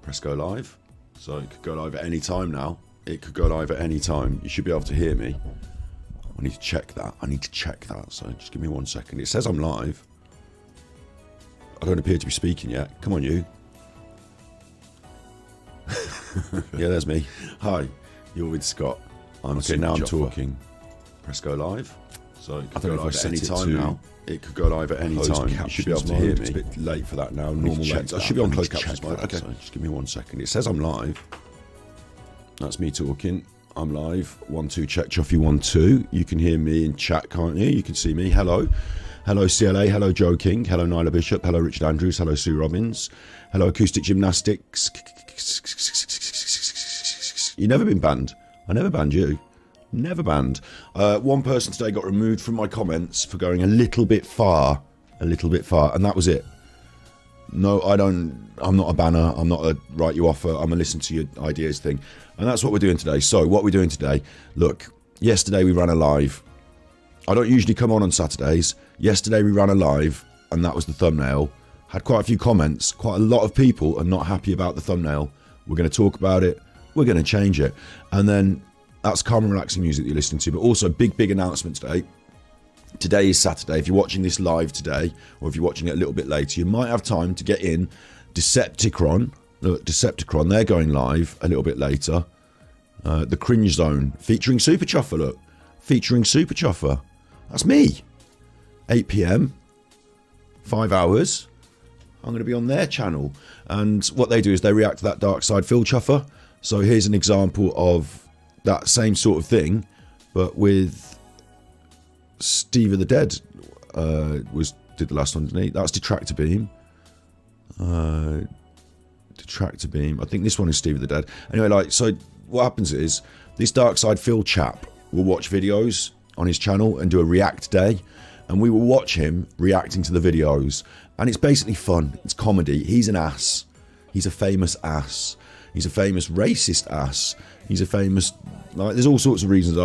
Press go live. So it could go live at any time now. It could go live at any time. You should be able to hear me. I need to check that. So just give me 1 second. It says I'm live. I don't appear to be speaking yet. Come on, you. Yeah, there's me. Hi, you're with Scott. Okay, now I'm talking. Press go live. So it could go live at any time now. It could go live at any time. You should be able to hear me. It's a bit late for that now. Normal late. I should be on closed captions mode. Okay, so just give me 1 second. It says I'm live. That's me talking. I'm live. 1 2 check. Chuffy 1 2. You can hear me in chat, can't you? You can see me. Hello. Hello CLA. Hello Joe King. Hello Nyla Bishop. Hello Richard Andrews. Hello Sue Robbins. Hello Acoustic Gymnastics. You've never been banned. I never banned you. Never banned. One person today got removed from my comments for going a little bit far, and that was it. No, I'm not a banner. I'm not a write you off. I'm a listen to your ideas thing, and that's what we're doing today. So what we're doing today, look, yesterday we ran a live. I don't usually come on Saturdays. Yesterday we ran a live, and that was the thumbnail. Had quite a few comments. Quite a lot of people are not happy about the thumbnail. We're going to talk about it. We're going to change it, and then. That's calm and relaxing music that you're listening to, but also big announcement today. Today is Saturday. If you're watching this live today, or if you're watching it a little bit later, you might have time to get in Decepticon. Look, Decepticon, they're going live a little bit later. The Cringe Zone, featuring Super Chuffer, look. Featuring Super Chuffer. That's me. 8 PM, 5 hours. I'm going to be on their channel. And what they do is they react to that Dark Side Phil Chuffer. So here's an example of that same sort of thing, but with Steve of the Dead did the last one, didn't he? That's Detractor Beam. Detractor Beam. I think this one is Steve of the Dead. Anyway, so what happens is this Dark Side Phil chap will watch videos on his channel and do a react day, and we will watch him reacting to the videos, and it's basically fun. It's comedy. He's an ass. He's a famous ass. He's a famous racist ass. He's a famous, there's all sorts of reasons,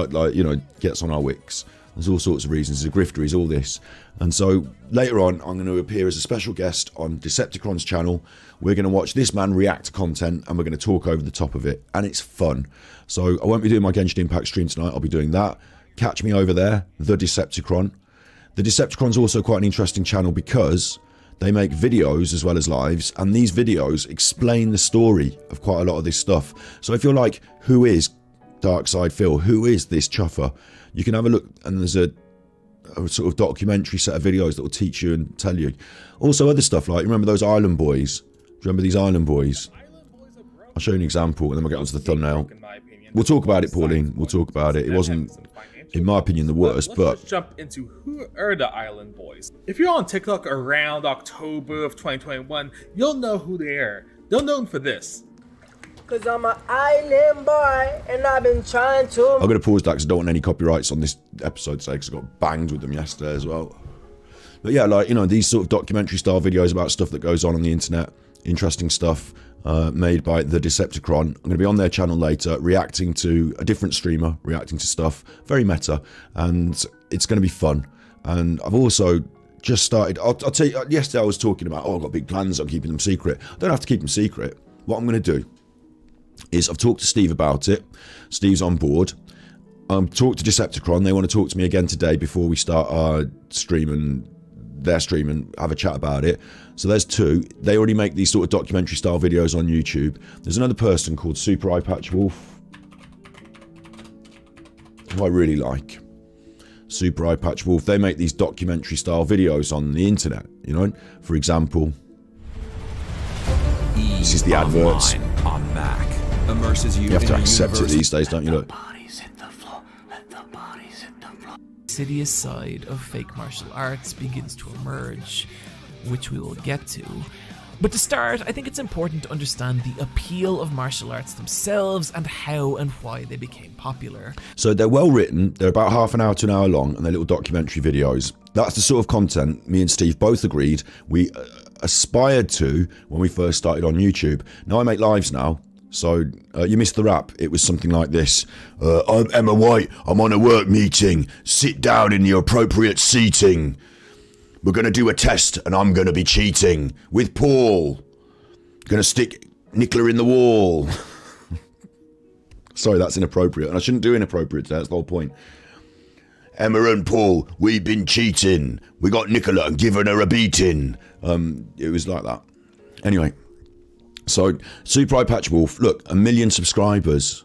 gets on our wicks. There's all sorts of reasons. He's a grifter, he's all this. And so later on, I'm going to appear as a special guest on Decepticon's channel. We're going to watch this man react to content, and we're going to talk over the top of it. And it's fun. So I won't be doing my Genshin Impact stream tonight. I'll be doing that. Catch me over there, The Decepticon. The Decepticon's also quite an interesting channel because they make videos as well as lives, and these videos explain the story of quite a lot of this stuff. So if you're like, who is Dark Side Phil? Who is this chuffer? You can have a look, and there's a sort of documentary set of videos that will teach you and tell you. Also other stuff like, remember those Island Boys? Do you remember these Island Boys? I'll show you an example, and then we'll get onto the thumbnail. We'll talk about it, Pauline. We'll talk about it. It wasn't, in my opinion, the worst, but let's jump into who are the Island Boys. If you're on TikTok around October of 2021, you'll know who they are. They're known for this. Cause I'm an island boy and I've been trying to. I'm going to pause that because I don't want any copyrights on this episode today because I got banged with them yesterday as well. But yeah, these sort of documentary style videos about stuff that goes on the internet, interesting stuff. Made by the Decepticon. I'm going to be on their channel later, reacting to a different streamer, reacting to stuff, very meta, and it's going to be fun. And I've also just started, I'll tell you, yesterday I was talking about, I've got big plans, I'm keeping them secret. I don't have to keep them secret. What I'm going to do is I've talked to Steve about it. Steve's on board. Talked to Decepticon. They want to talk to me again today before we start our stream and their stream and have a chat about it. So there's two. They already make these sort of documentary style videos on YouTube. There's another person called Super Eye Patch Wolf, who I really like. Super Eye Patch Wolf. They make these documentary style videos on the internet, For example, this is the adverts. On Mac. Immerses you have to accept it these days, don't you? Look. Insidious side of fake martial arts begins to emerge, which we will get to. But to start, I think it's important to understand the appeal of martial arts themselves and how and why they became popular. So they're well written, they're about half an hour to an hour long, and they're little documentary videos. That's the sort of content me and Steve both agreed we aspired to when we first started on YouTube. Now I make lives now. So you missed the rap. It was something like this. I'm Emma White. I'm on a work meeting. Sit down in the appropriate seating. We're going to do a test and I'm going to be cheating with Paul. Going to stick Nicola in the wall. Sorry, that's inappropriate. And I shouldn't do inappropriate today, that's the whole point. Emma and Paul, we've been cheating. We got Nicola and given her a beating. It was like that. Anyway, so Super Eye Patch Wolf, look, 1 million subscribers.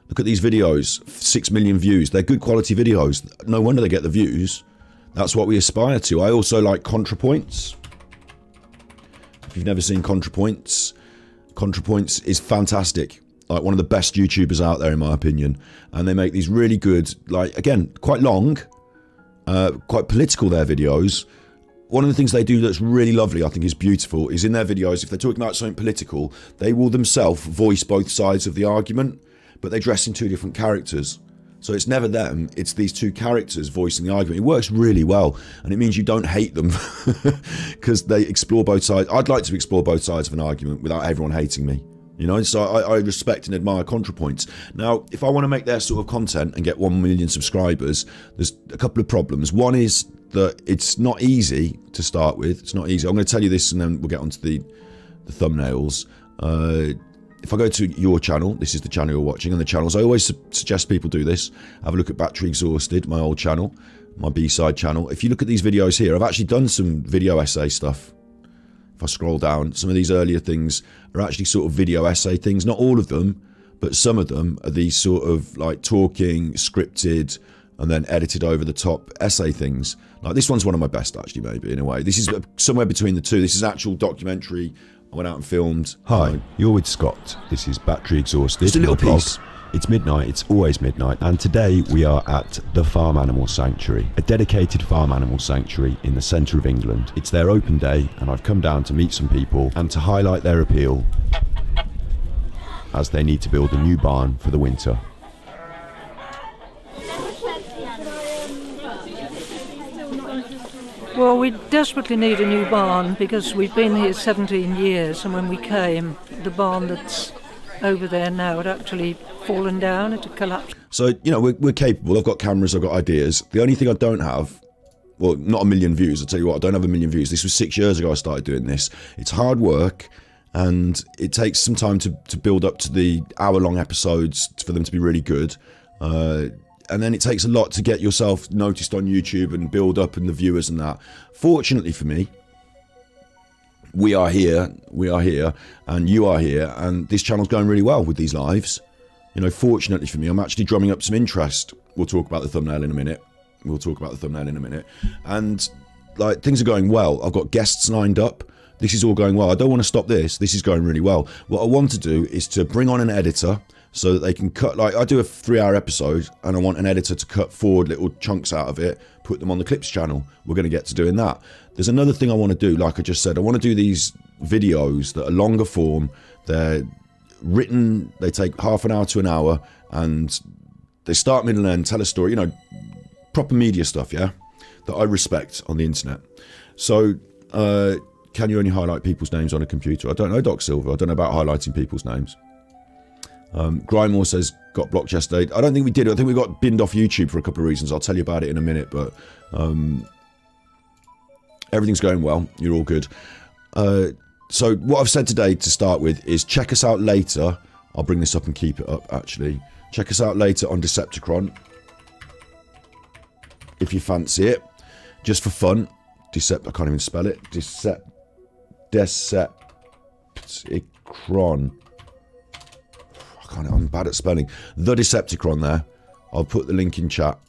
Look at these videos, 6 million views. They're good quality videos. No wonder they get the views. That's what we aspire to. I also like ContraPoints. If you've never seen ContraPoints, ContraPoints is fantastic. Like one of the best YouTubers out there in my opinion. And they make these really good, like, again, quite long, quite political, their videos. One of the things they do that's really lovely, I think is beautiful, is in their videos, if they're talking about something political, they will themselves voice both sides of the argument, but they dress in 2 different characters. So it's never them, it's these 2 characters voicing the argument. It works really well, and it means you don't hate them, because they explore both sides. I'd like to explore both sides of an argument without everyone hating me. You know, so I respect and admire ContraPoints. Now, if I want to make their sort of content and get 1 million subscribers, there's a couple of problems. One is that it's not easy to start with. It's not easy. I'm going to tell you this and then we'll get onto the thumbnails. If I go to your channel, this is the channel you're watching, and the channels, I always suggest people do this. Have a look at Battery Exhausted, my old channel, my B-side channel. If you look at these videos here, I've actually done some video essay stuff. If I scroll down, some of these earlier things are actually sort of video essay things. Not all of them, but some of them are these sort of like talking, scripted, and then edited over the top essay things. Like this one's one of my best actually, maybe, in a way. This is somewhere between the two. This is actual documentary. I went out and filmed. Hi, you're with Scott. This is Battery Exhausted. Just a little my blog. piece. It's midnight, it's always midnight, and today we are at the Farm Animal Sanctuary, a dedicated farm animal sanctuary in the centre of England. It's their open day, and I've come down to meet some people and to highlight their appeal as they need to build a new barn for the winter. Well, we desperately need a new barn because we've been here 17 years, and when we came, the barn that's over there now had actually fallen down, it had collapsed. So, you know, we're capable. I've got cameras, I've got ideas. The only thing I don't have, well, not 1 million views. I'll tell you what, I don't have 1 million views. This was 6 years ago I started doing this. It's hard work, and it takes some time to build up to the hour-long episodes for them to be really good. And then it takes a lot to get yourself noticed on YouTube and build up and the viewers and that. Fortunately for me, we are here, and you are here, and this channel's going really well with these lives. You know, fortunately for me, I'm actually drumming up some interest. We'll talk about the thumbnail in a minute. And, like, things are going well. I've got guests lined up. This is all going well. I don't want to stop this. This is going really well. What I want to do is to bring on an editor so that they can cut, like, I do a 3-hour episode, and I want an editor to cut forward little chunks out of it, put them on the Clips channel. We're going to get to doing that. There's another thing I want to do, like I just said. I want to do these videos that are longer form. They're written, they take half an hour to an hour, and they start, middle, and end, tell a story, you know, proper media stuff, yeah, that I respect on the internet. So, can you only highlight people's names on a computer? I don't know, Doc Silver. I don't know about highlighting people's names. Grymore says, got blocked yesterday. I don't think we did. I think we got binned off YouTube for a couple of reasons. I'll tell you about it in a minute, but everything's going well. You're all good. So what I've said today to start with is check us out later. I'll bring this up and keep it up, actually. Check us out later on Decepticon, if you fancy it. Just for fun. I can't even spell it. Decepticon. I'm bad at spelling. The Decepticon there. I'll put the link in chat.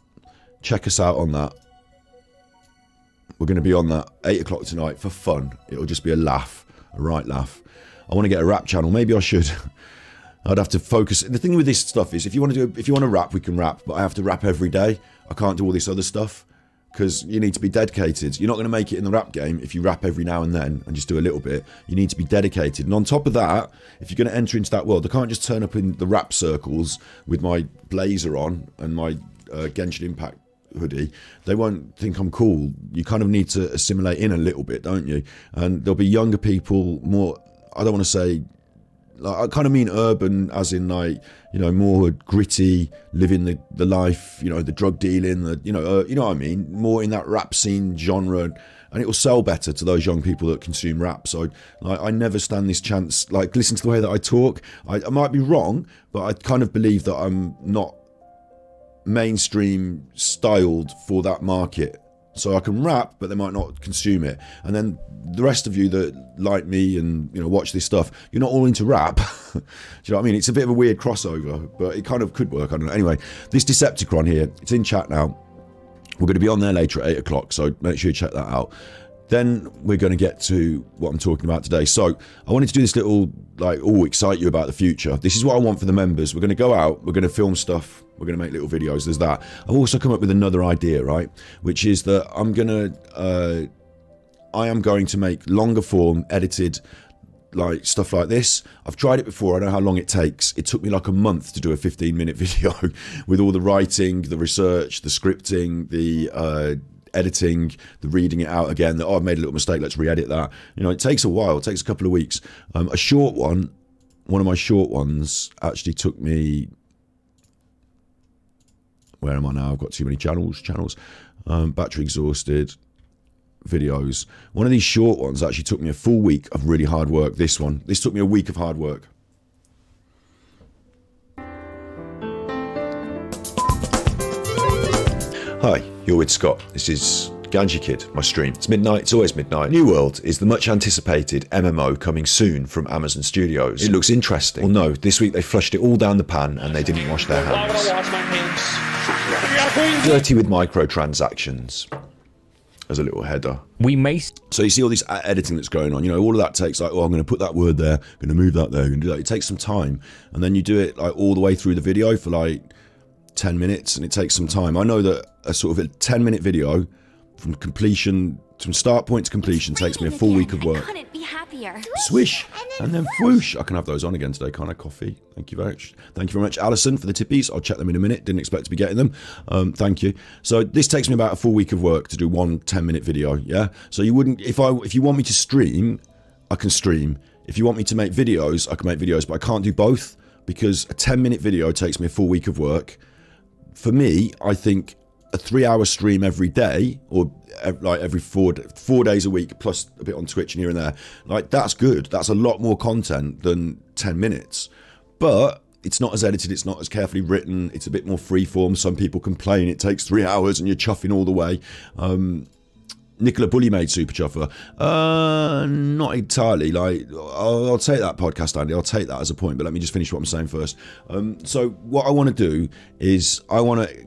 Check us out on that. We're going to be on that 8 o'clock tonight for fun. It'll just be a laugh. A right laugh. I want to get a rap channel. Maybe I should. I'd have to focus. The thing with this stuff is if you want to rap, we can rap. But I have to rap every day. I can't do all this other stuff. Because you need to be dedicated. You're not going to make it in the rap game if you rap every now and then and just do a little bit. You need to be dedicated. And on top of that, if you're going to enter into that world, I can't just turn up in the rap circles with my blazer on and my Genshin Impact hoodie. They won't think I'm cool. You kind of need to assimilate in a little bit, don't you? And there'll be younger people, more, I don't want to say, like, I kind of mean urban, as in, like, you know, more gritty, living the life, you know, the drug dealing, you know what I mean, more in that rap scene genre, and it will sell better to those young people that consume rap. So I never stand this chance. Like, listen to the way that I talk. I might be wrong, but I kind of believe that I'm not mainstream styled for that market. So I can rap, but they might not consume it. And then the rest of you that like me and, you know, watch this stuff, you're not all into rap. Do you know what I mean? It's a bit of a weird crossover, but it kind of could work. I don't know. Anyway, this Decepticon here, it's in chat now. We're going to be on there later at 8 o'clock, so make sure you check that out. Then we're going to get to what I'm talking about today. So I wanted to do this little, like, excite you about the future. This is what I want for the members. We're going to go out, we're going to film stuff, we're going to make little videos. There's that. I've also come up with another idea, right? Which is that I am going to make longer form, edited, like, stuff like this. I've tried it before. I know how long it takes. It took me like a month to do a 15-minute video with all the writing, the research, the scripting, the editing, the reading it out again. I've made a little mistake, let's re-edit that. You know, it takes a while. It takes a couple of weeks. A short one of my short ones actually took me... Where am I now? I've got too many channels. Battery exhausted. Videos. One of these short ones actually took me a full week of really hard work. This took me a week of hard work. Hi, you're with Scott. This is Ganjikidd, my stream. It's midnight, it's always midnight. New World is the much anticipated MMO coming soon from Amazon Studios. It looks interesting. Well, no, this week they flushed it all down the pan and they didn't wash their hands. Dirty with microtransactions. As a little header. So you see all this editing that's going on, you know, all of that takes, like, oh, I'm going to put that word there, I'm going to move that there, I'm going to do that. It takes some time, and then you do it like all the way through the video for like 10 minutes, and it takes some time. I know that a sort of a 10-minute video from completion, from start point to completion, takes me a full week of work. I couldn't be happier. Swish and then whoosh. I can have those on again today, can't I? Coffee. Thank you very much. Thank you very much, Alison, for the tippies. I'll check them in a minute. Didn't expect to be getting them. Thank you. So this takes me about a full week of work to do one 10-minute video. Yeah. So you wouldn't, if you want me to stream, I can stream. If you want me to make videos, I can make videos, but I can't do both because a 10-minute video takes me a full week of work. For me, I think a 3-hour stream every day, or like every 4 days a week, plus a bit on Twitch and here and there, like, that's good. That's a lot more content than 10 minutes. But it's not as edited, it's not as carefully written, it's a bit more freeform. Some people complain it takes 3 hours and you're chuffing all the way. Nicola Bulley made Super Chuffer. Not entirely. Like, I'll take that podcast, Andy. I'll take that as a point, but let me just finish what I'm saying first. So what I want to do is I want to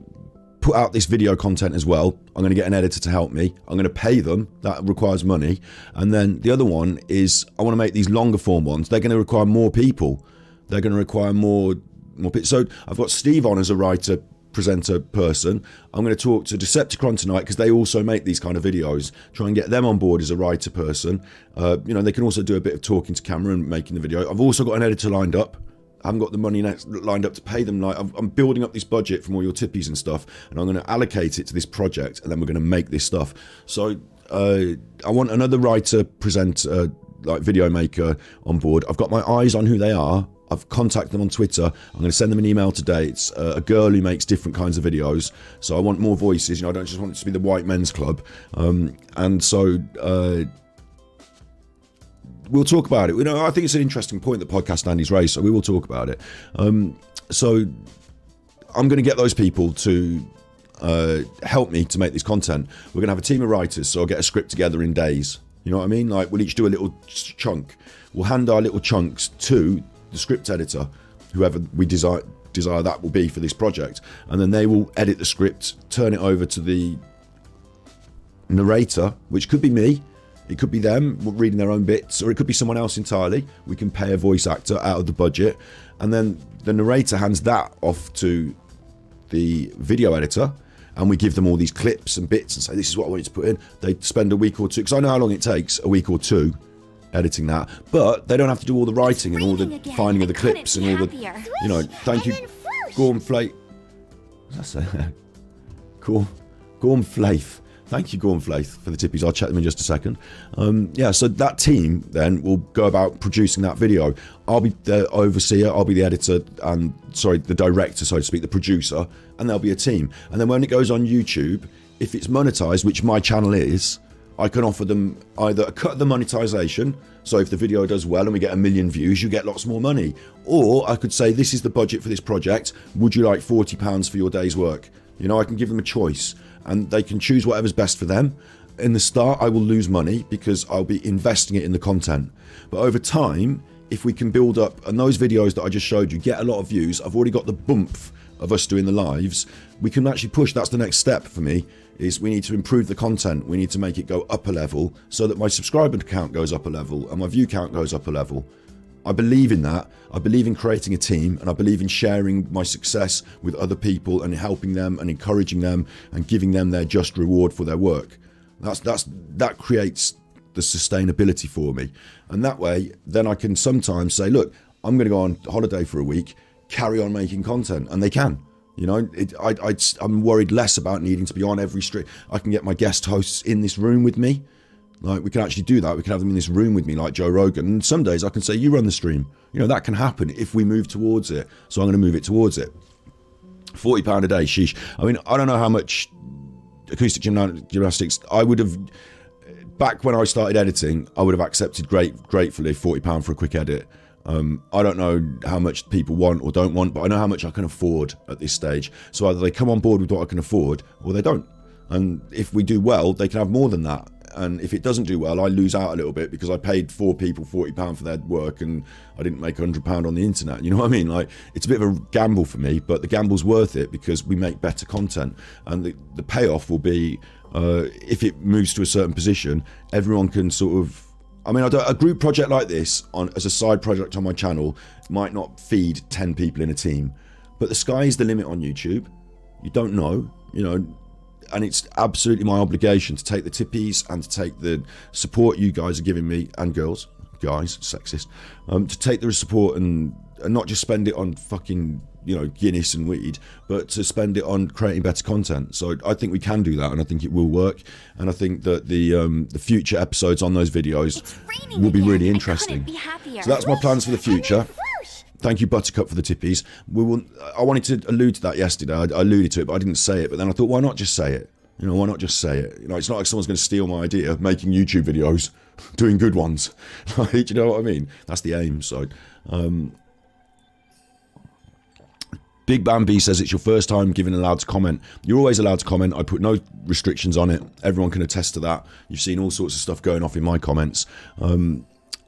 put out this video content as well. I'm going to get an editor to help me. I'm going to pay them. That requires money. And then the other one is I want to make these longer form ones. They're going to require more people. They're going to require more people. So I've got Steve on as a writer, presenter person. I'm going to talk to Decepticon tonight because they also make these kind of videos. Try and get them on board as a writer person. You know, they can also do a bit of talking to camera and making the video. I've also got an editor lined up. I haven't got the money lined up to pay them. Like, I'm building up this budget from all your tippies and stuff, and I'm going to allocate it to this project, and then we're going to make this stuff. So I want another writer, presenter, like video maker on board. I've got my eyes on who they are. I've contacted them on Twitter. I'm going to send them an email today. It's a girl who makes different kinds of videos. So I want more voices. You know, I don't just want it to be the white men's club. And so we'll talk about it. You know, I think it's an interesting point that Podcast Andy's raised, so we will talk about it. So I'm going to get those people to help me to make this content. We're going to have a team of writers, so I'll get a script together in days. You know what I mean? Like, we'll each do a little chunk. We'll hand our little chunks to the script editor, whoever we desire that will be for this project, and then they will edit the script, turn it over to the narrator, which could be me. It could be them reading their own bits, or it could be someone else entirely. We can pay a voice actor out of the budget, and then the narrator hands that off to the video editor, and we give them all these clips and bits and say, this is what I want you to put in. They spend a week or two, because I know how long it takes, a week or two, editing that, but they don't have to do all the writing and all the finding of the clips and all the, you know, thank you, Gormflake. What's that say? Gormflaith. Thank you, Gormflaith, for the tippies. I'll check them in just a second. Yeah, so that team then will go about producing that video. I'll be the overseer, I'll be the editor, and the director, so to speak, the producer, and there'll be a team. And then when it goes on YouTube, if it's monetized, which my channel is, I can offer them either a cut of the monetization, so if the video does well and we get 1 million views, you get lots more money. Or I could say, this is the budget for this project, would you like £40 for your day's work? You know, I can give them a choice, and they can choose whatever's best for them. In the start, I will lose money because I'll be investing it in the content. But over time, if we can build up, and those videos that I just showed you get a lot of views, I've already got the bump of us doing the lives, we can actually push. That's the next step for me, is we need to improve the content. We need to make it go up a level so that my subscriber count goes up a level and my view count goes up a level. I believe in that. I believe in creating a team, and I believe in sharing my success with other people and helping them and encouraging them and giving them their just reward for their work. That creates the sustainability for me. And that way, then I can sometimes say, look, I'm going to go on holiday for a week, carry on making content, and they can. You know, I'm worried less about needing to be on every stream. I can get my guest hosts in this room with me. Like, we can actually do that. We can have them in this room with me, like Joe Rogan. And some days I can say, you run the stream. You know, that can happen if we move towards it. So I'm going to move it towards it. £40 a day, sheesh. I mean, I don't know how much acoustic gymnastics I would have. Back when I started editing, I would have accepted gratefully £40 for a quick edit. I don't know how much people want or don't want, but I know how much I can afford at this stage. So either they come on board with what I can afford, or they don't. And if we do well, they can have more than that. And if it doesn't do well, I lose out a little bit because I paid 4 people £40 for their work and I didn't make £100 on the internet. You know what I mean? Like, it's a bit of a gamble for me, but the gamble's worth it because we make better content. And the payoff will be, if it moves to a certain position, everyone can sort of, I mean, a group project like this as a side project on my channel might not feed 10 people in a team, but the sky is the limit on YouTube. You don't know, you know, and it's absolutely my obligation to take the tippies and to take the support you guys are giving me, and girls, guys, sexist, to take the support and not just spend it on fucking, you know, Guinness and weed, but to spend it on creating better content. So I think we can do that, and I think it will work, and I think that the future episodes on those videos will be really interesting. So that's my plans for the future. Thank you, Buttercup, for the tippies. I wanted to allude to that yesterday. I alluded to it, but I didn't say it. But then I thought, why not just say it? You know, why not just say it? You know, it's not like someone's going to steal my idea of making YouTube videos, doing good ones. Like, do you know what I mean? That's the aim. So, Big Bambi says it's your first time giving allowed to comment. You're always allowed to comment. I put no restrictions on it. Everyone can attest to that. You've seen all sorts of stuff going off in my comments.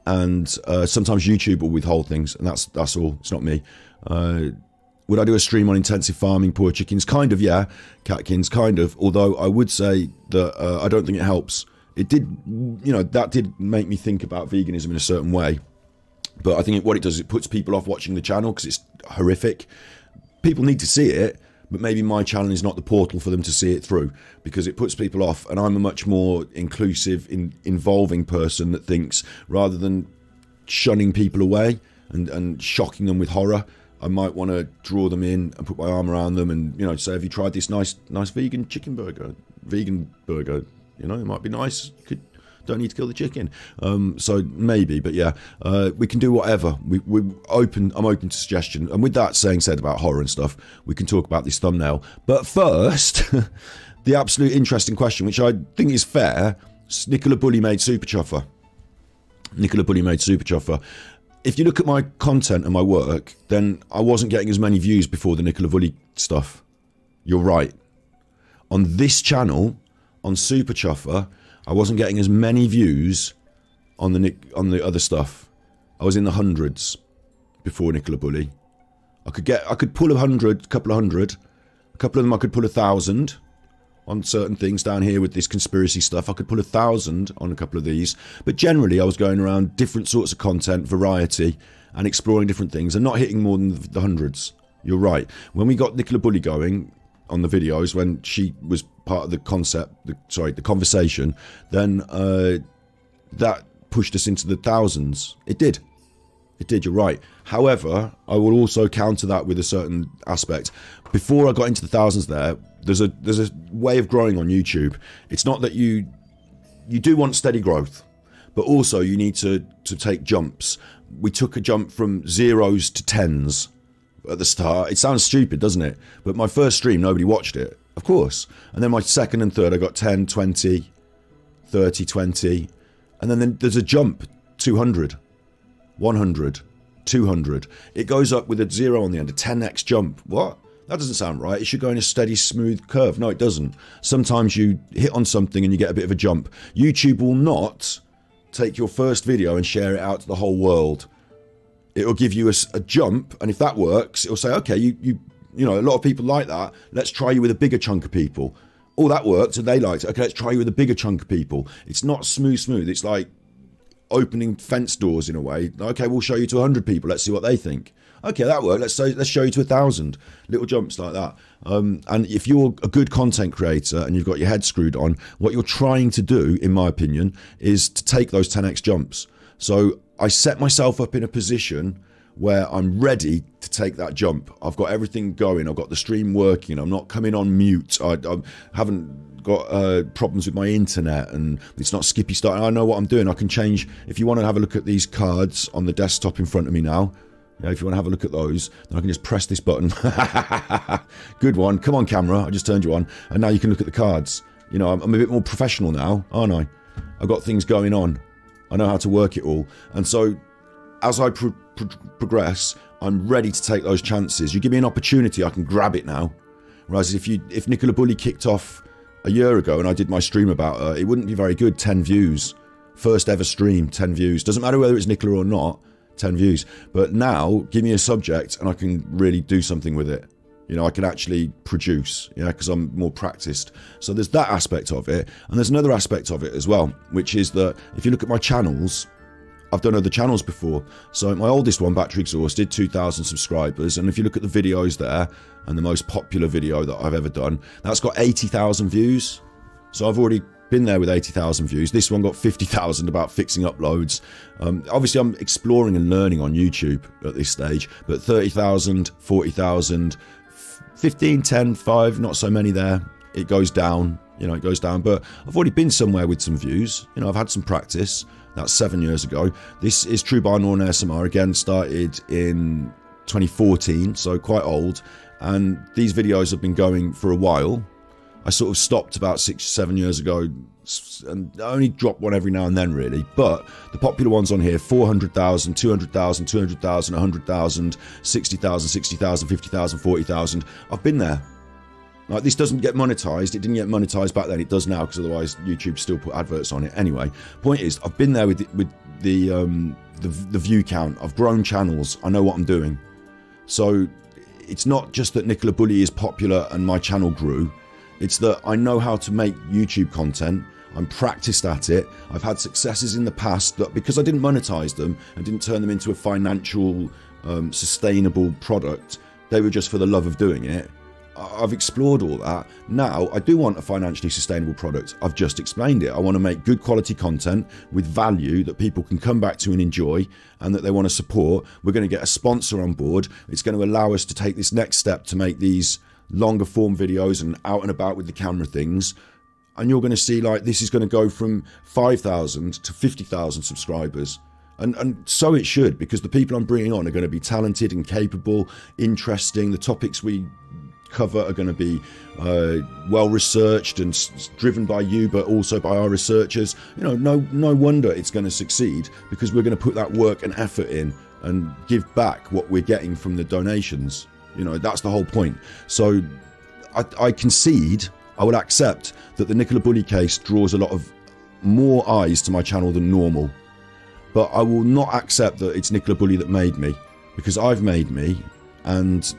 And sometimes YouTube will withhold things, and that's all. It's not me. Would I do a stream on intensive farming, poor chickens? Kind of, yeah. Catkins, kind of. Although I would say that I don't think it helps. It did, you know, that did make me think about veganism in a certain way. But I think what it does is it puts people off watching the channel because it's horrific. People need to see it, but maybe my channel is not the portal for them to see it through, because it puts people off, and I'm a much more inclusive, involving person that thinks, rather than shunning people away and shocking them with horror, I might want to draw them in and put my arm around them and, you know, say, have you tried this nice vegan burger? You know, it might be nice. Don't need to kill the chicken. So maybe, but yeah, we can do whatever. I'm open to suggestion. And with that said about horror and stuff, we can talk about this thumbnail. But first, the absolute interesting question, which I think is fair. Nicola Bulley made Super Chuffer. If you look at my content and my work, then I wasn't getting as many views before the Nicola Bulley stuff. You're right. On this channel, on Super Chuffer, I wasn't getting as many views on the other stuff. I was in the hundreds before Nicola Bulley. I could pull 100, a couple of hundred. A couple of them I could pull 1,000 on certain things down here with this conspiracy stuff. I could pull 1,000 on a couple of these. But generally I was going around different sorts of content, variety, and exploring different things and not hitting more than the hundreds. You're right. When we got Nicola Bulley going on the videos, when she was part of the the conversation, then that pushed us into the thousands. It did, you're right. However, I will also counter that with a certain aspect. Before I got into the thousands there's a way of growing on YouTube. It's not that you do want steady growth, but also you need to take jumps. We took a jump from zeros to tens at the start. It sounds stupid, doesn't it? But my first stream, nobody watched it, of course. And then my second and third, I got 10, 20, 30, 20, and then there's a jump, 200, 100, 200. It goes up with a 0 on the end, a 10x jump. What? That doesn't sound right. It should go in a steady, smooth curve. No, it doesn't. Sometimes you hit on something and you get a bit of a jump. YouTube will not take your first video and share it out to the whole world. It will give you a jump, and if that works, it will say, okay, you know, a lot of people like that. Let's try you with a bigger chunk of people. Oh, that worked, and they liked it. Okay, let's try you with a bigger chunk of people. It's not smooth. It's like opening fence doors in a way. Okay, we'll show you to 100 people. Let's see what they think. Okay, that worked. Let's show you to 1,000. Little jumps like that. And if you're a good content creator and you've got your head screwed on, what you're trying to do, in my opinion, is to take those 10x jumps. So I set myself up in a position where I'm ready to take that jump. I've got everything going. I've got the stream working. I'm not coming on mute. I haven't got problems with my internet, and it's not skippy start. I know what I'm doing. I can change. If you want to have a look at these cards on the desktop in front of me now, yeah, if you want to have a look at those, then I can just press this button. Good one. Come on, camera. I just turned you on. And now you can look at the cards. You know, I'm a bit more professional now, aren't I? I've got things going on. I know how to work it all. And so as I progress, I'm ready to take those chances. You give me an opportunity, I can grab it now. Whereas if Nicola Bulley kicked off a year ago and I did my stream about her, it wouldn't be very good. 10 views. First ever stream, 10 views. Doesn't matter whether it's Nicola or not, 10 views. But now, give me a subject and I can really do something with it. You know, I can actually produce, yeah, because I'm more practiced. So there's that aspect of it. And there's another aspect of it as well, which is that if you look at my channels, I've done other channels before. So my oldest one, Battery Exhausted, 2,000 subscribers. And if you look at the videos there, and the most popular video that I've ever done, that's got 80,000 views. So I've already been there with 80,000 views. This one got 50,000 about fixing uploads. Obviously, I'm exploring and learning on YouTube at this stage. But 30,000, 40,000, 15, 10, 5, not so many there. It goes down, you know, it goes down. But I've already been somewhere with some views. You know, I've had some practice. That's 7 years ago. This is True Binaural ASMR. Again, started in 2014, so quite old. And these videos have been going for a while. I sort of stopped about 6 or 7 years ago, and I only drop one every now and then, really. But the popular ones on here, 400,000, 200,000, 200,000, 100,000, 60,000, 60,000, 50,000, 40,000. I've been there. Like, this doesn't get monetized. It didn't get monetized back then. It does now, because otherwise YouTube still put adverts on it. Anyway, point is, I've been there with the view count. I've grown channels. I know what I'm doing. So it's not just that Nicola Bulley is popular and my channel grew. It's that I know how to make YouTube content. I'm practiced at it. I've had successes in the past that, because I didn't monetize them and didn't turn them into a financial, sustainable product, they were just for the love of doing it. I've explored all that. Now, I do want a financially sustainable product. I've just explained it. I want to make good quality content with value that people can come back to and enjoy, and that they want to support. We're going to get a sponsor on board. It's going to allow us to take this next step to make these longer form videos and out and about with the camera things. And you're going to see, like, this is going to go from 5,000 to 50,000 subscribers. And so it should, because the people I'm bringing on are going to be talented and capable, interesting. The topics we cover are going to be well researched and driven by you, but also by our researchers. You know, no wonder it's going to succeed, because we're going to put that work and effort in and give back what we're getting from the donations. You know, that's the whole point. So I concede, I will accept that the Nicola Bulley case draws a lot of more eyes to my channel than normal, but I will not accept that it's Nicola Bulley that made me, because I've made me. And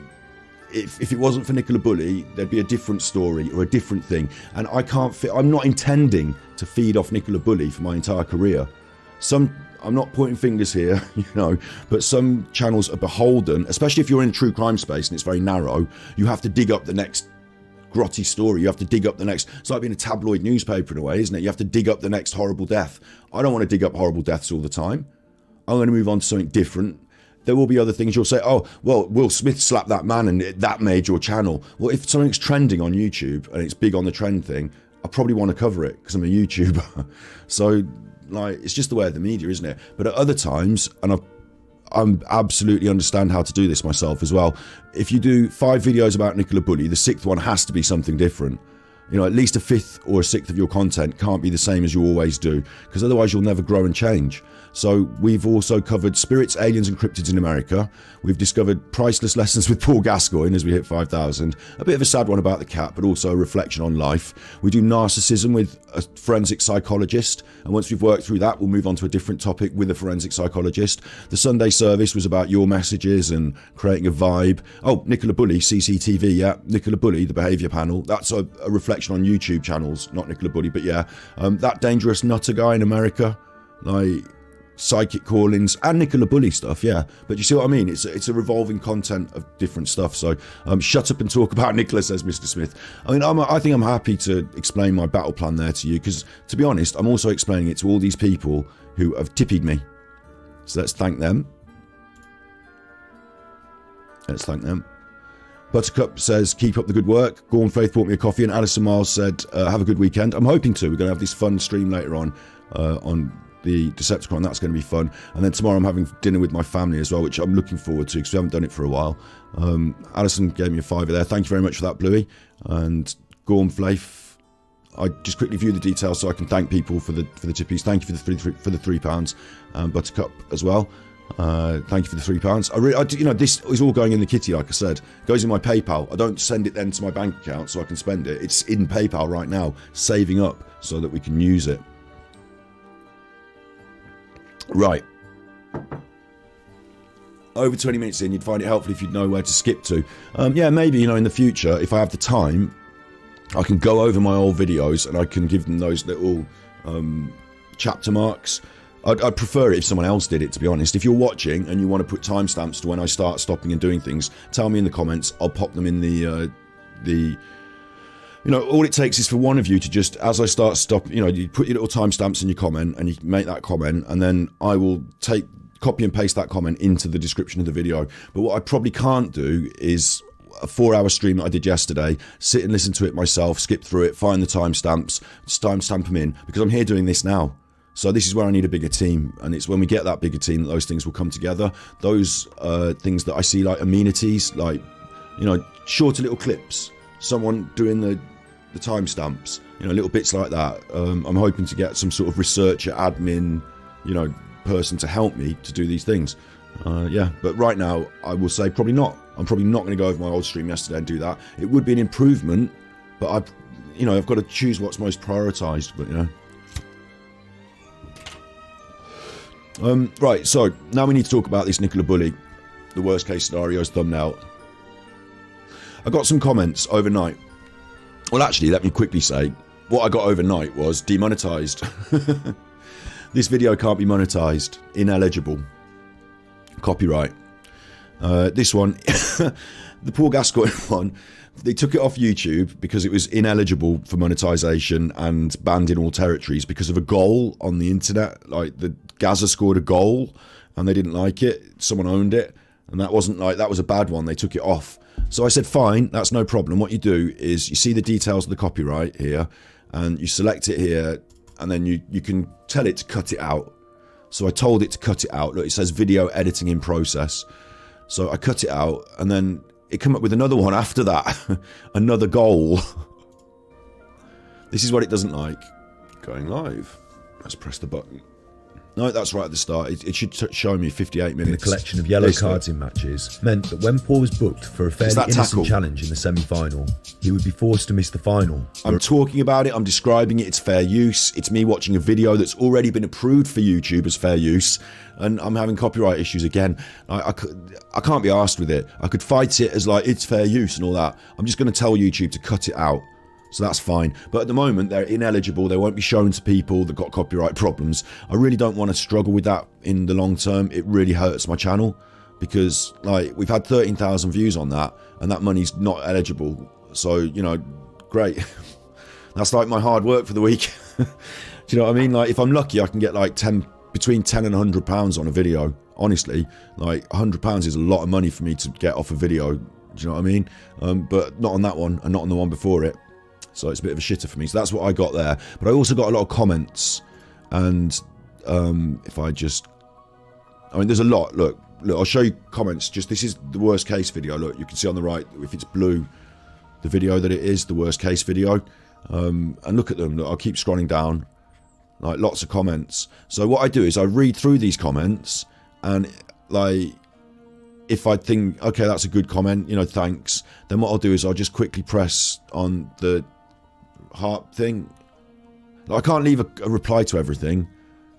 if it wasn't for Nicola Bulley, there'd be a different story or a different thing. And I'm not intending to feed off Nicola Bulley for my entire career. I'm not pointing fingers here, you know, but some channels are beholden, especially if you're in true crime space and it's very narrow. You have to dig up the next grotty story. You have to dig up the next. It's like being a tabloid newspaper in a way, isn't it? You have to dig up the next horrible death. I don't want to dig up horrible deaths all the time. I'm going to move on to something different. There will be other things you'll say, oh, well, Will Smith slapped that man and that made your channel. Well, if something's trending on YouTube and it's big on the trend thing, I probably want to cover it because I'm a YouTuber. So, like, it's just the way of the media, isn't it? But at other times, and I absolutely understand how to do this myself as well. If you do 5 videos about Nicola Bulley, the 6th one has to be something different. You know, at least a fifth or a sixth of your content can't be the same as you always do, because otherwise you'll never grow and change. So we've also covered spirits, aliens and cryptids in America. We've discovered priceless lessons with Paul Gascoigne as we hit 5,000. A bit of a sad one about the cat, but also a reflection on life. We do narcissism with a forensic psychologist. And once we've worked through that, we'll move on to a different topic with a forensic psychologist. The Sunday service was about your messages and creating a vibe. Oh, Nicola Bulley, CCTV, yeah. Nicola Bulley, the behaviour panel. That's a reflection on YouTube channels, not Nicola Bulley, but yeah. That dangerous nutter guy in America, like... psychic callings and Nicola Bulley stuff, yeah. But you see what I mean? It's a revolving content of different stuff. So shut up and talk about Nicola, says Mr. Smith. I mean, I think I'm happy to explain my battle plan there to you, because to be honest, I'm also explaining it to all these people who have tippied me. So let's thank them. Let's thank them. Buttercup says, keep up the good work. Gorn Faith bought me a coffee, and Alison Miles said, have a good weekend. I'm hoping to. We're going to have this fun stream later on the Decepticon. That's going to be fun. And then tomorrow I'm having dinner with my family as well, which I'm looking forward to because we haven't done it for a while. Alison gave me a £5 there. Thank you very much for that, Bluey. And Gorm Faith, I just quickly view the details so I can thank people for the tippies. Thank you for the £3. Buttercup as well. Thank you for the £3. You know, this is all going in the kitty, like I said. It goes in my PayPal. I don't send it then to my bank account so I can spend it. It's in PayPal right now, saving up so that we can use it. Right. Over 20 minutes in, you'd find it helpful if you'd know where to skip to. Yeah, maybe, you know, in the future, if I have the time, I can go over my old videos and I can give them those little chapter marks. I'd prefer it if someone else did it, to be honest. If you're watching and you want to put timestamps to when I start stopping and doing things, tell me in the comments. I'll pop them in the you know, all it takes is for one of you to just, as I start you know, you put your little timestamps in your comment and you make that comment, and then I will copy and paste that comment into the description of the video. But what I probably can't do is a 4-hour stream that I did yesterday, sit and listen to it myself, skip through it, find the timestamps, timestamp them in, because I'm here doing this now. So this is where I need a bigger team, and it's when we get that bigger team that those things will come together. Those things that I see, like amenities, like, you know, shorter little clips, someone doing the timestamps, you know, little bits like that. I'm hoping to get some sort of researcher, admin, you know, person to help me to do these things. Yeah, but right now I will say probably not. I'm probably not going to go over my old stream yesterday and do that. It would be an improvement, but I've got to choose what's most prioritised. But you know. Right, so now we need to talk about this Nicola Bulley, the worst case scenarios thumbnail. I got some comments overnight. Well, actually, let me quickly say, what I got overnight was demonetized. This video can't be monetized. Ineligible. Copyright. This one, the Paul Gascoigne one, they took it off YouTube because it was ineligible for monetization and banned in all territories because of a goal on the internet. Like, the Gaza scored a goal and they didn't like it. Someone owned it, and that was a bad one. They took it off. So I said, fine, that's no problem. What you do is you see the details of the copyright here, and you select it here, and then you can tell it to cut it out. So I told it to cut it out. Look, it says video editing in process. So I cut it out, and then it came up with another one after that. Another goal. This is what it doesn't like. Going live. Let's press the button. No, that's right at the start. It should show me 58 minutes. The collection of yellow cards in matches meant that when Paul was booked for a fairly innocent challenge in the semi-final, he would be forced to miss the final. I'm talking about it, I'm describing it, it's fair use. It's me watching a video that's already been approved for YouTube as fair use, and I'm having copyright issues again. I can't be arsed with it. I could fight it as like, it's fair use and all that. I'm just going to tell YouTube to cut it out. So that's fine. But at the moment, they're ineligible. They won't be shown to people that got copyright problems. I really don't want to struggle with that in the long term. It really hurts my channel because, like, we've had 13,000 views on that, and that money's not eligible. So, you know, great. That's like my hard work for the week. Do you know what I mean? Like, if I'm lucky, I can get like between 10 and 100 pounds on a video. Honestly, like, 100 pounds is a lot of money for me to get off a video. Do you know what I mean? But not on that one, and not on the one before it. So it's a bit of a shitter for me. So that's what I got there. But I also got a lot of comments. And if I just... I mean, there's a lot. Look, I'll show you comments. Just, this is the worst case video. Look, you can see on the right, if it's blue, the video that it is, the worst case video. And look at them. Look, I'll keep scrolling down. Like, lots of comments. So what I do is I read through these comments, and like, if I think, okay, that's a good comment, you know, thanks, then what I'll do is I'll just quickly press on the heart thing. Like, I can't leave a reply to everything.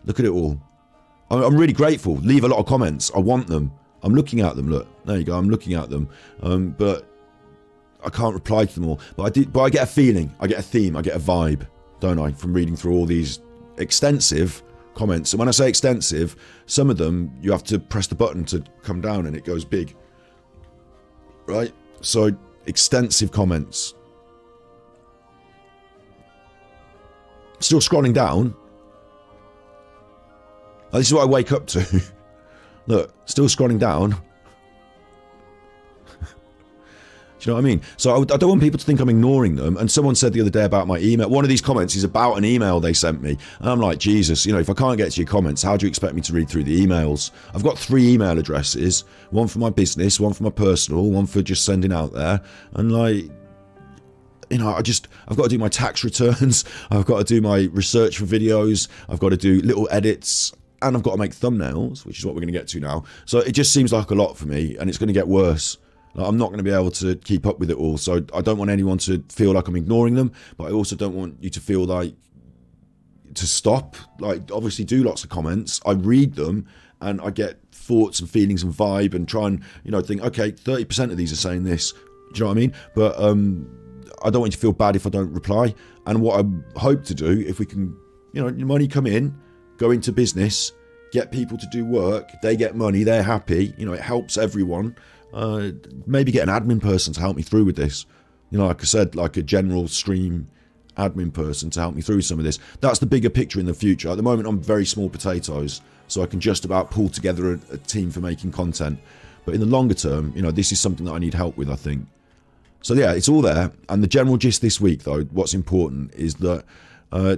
Look at it all. I'm really grateful. Leave a lot of comments. I want them. I'm looking at them. Look, there you go. I'm looking at them. But I can't reply to them all. But I get a feeling. I get a theme. I get a vibe, don't I, from reading through all these extensive comments. And when I say extensive, some of them you have to press the button to come down and it goes big. Right? So, extensive comments. Still scrolling down. Oh, this is what I wake up to. Look, still scrolling down. Do you know what I mean? So I don't want people to think I'm ignoring them. And someone said the other day about my email. One of these comments is about an email they sent me. And I'm like, Jesus, you know, if I can't get to your comments, how do you expect me to read through the emails? I've got 3 email addresses. One for my business, one for my personal, one for just sending out there. And like, you know, I've got to do my tax returns. I've got to do my research for videos. I've got to do little edits. And I've got to make thumbnails, which is what we're going to get to now. So it just seems like a lot for me, and it's going to get worse. Like, I'm not going to be able to keep up with it all. So I don't want anyone to feel like I'm ignoring them, but I also don't want you to feel like to stop. Like, obviously do lots of comments. I read them, and I get thoughts and feelings and vibe, and try and, you know, think, okay, 30% of these are saying this. Do you know what I mean? But I don't want you to feel bad if I don't reply. And what I hope to do, if we can, you know, money come in, go into business, get people to do work, they get money, they're happy, you know, it helps everyone. Maybe get an admin person to help me through with this. You know, like I said, like a general stream admin person to help me through some of this. That's the bigger picture in the future. At the moment, I'm very small potatoes, so I can just about pull together a team for making content. But in the longer term, you know, this is something that I need help with, I think. So yeah, it's all there. And the general gist this week, though, what's important is that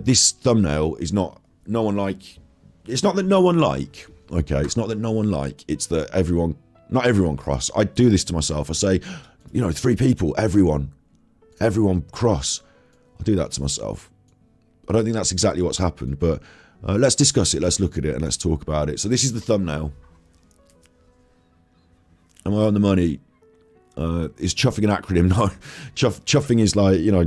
this thumbnail is not... No one like, it's not that no one like, okay, it's not that no one like, it's that everyone, not everyone cross. I do this to myself. I say, you know, 3 people, everyone cross. I do that to myself. I don't think that's exactly what's happened, but let's discuss it, let's look at it, and let's talk about it. So this is the thumbnail. Am I on the money? Is chuffing an acronym? No, chuffing is like, you know,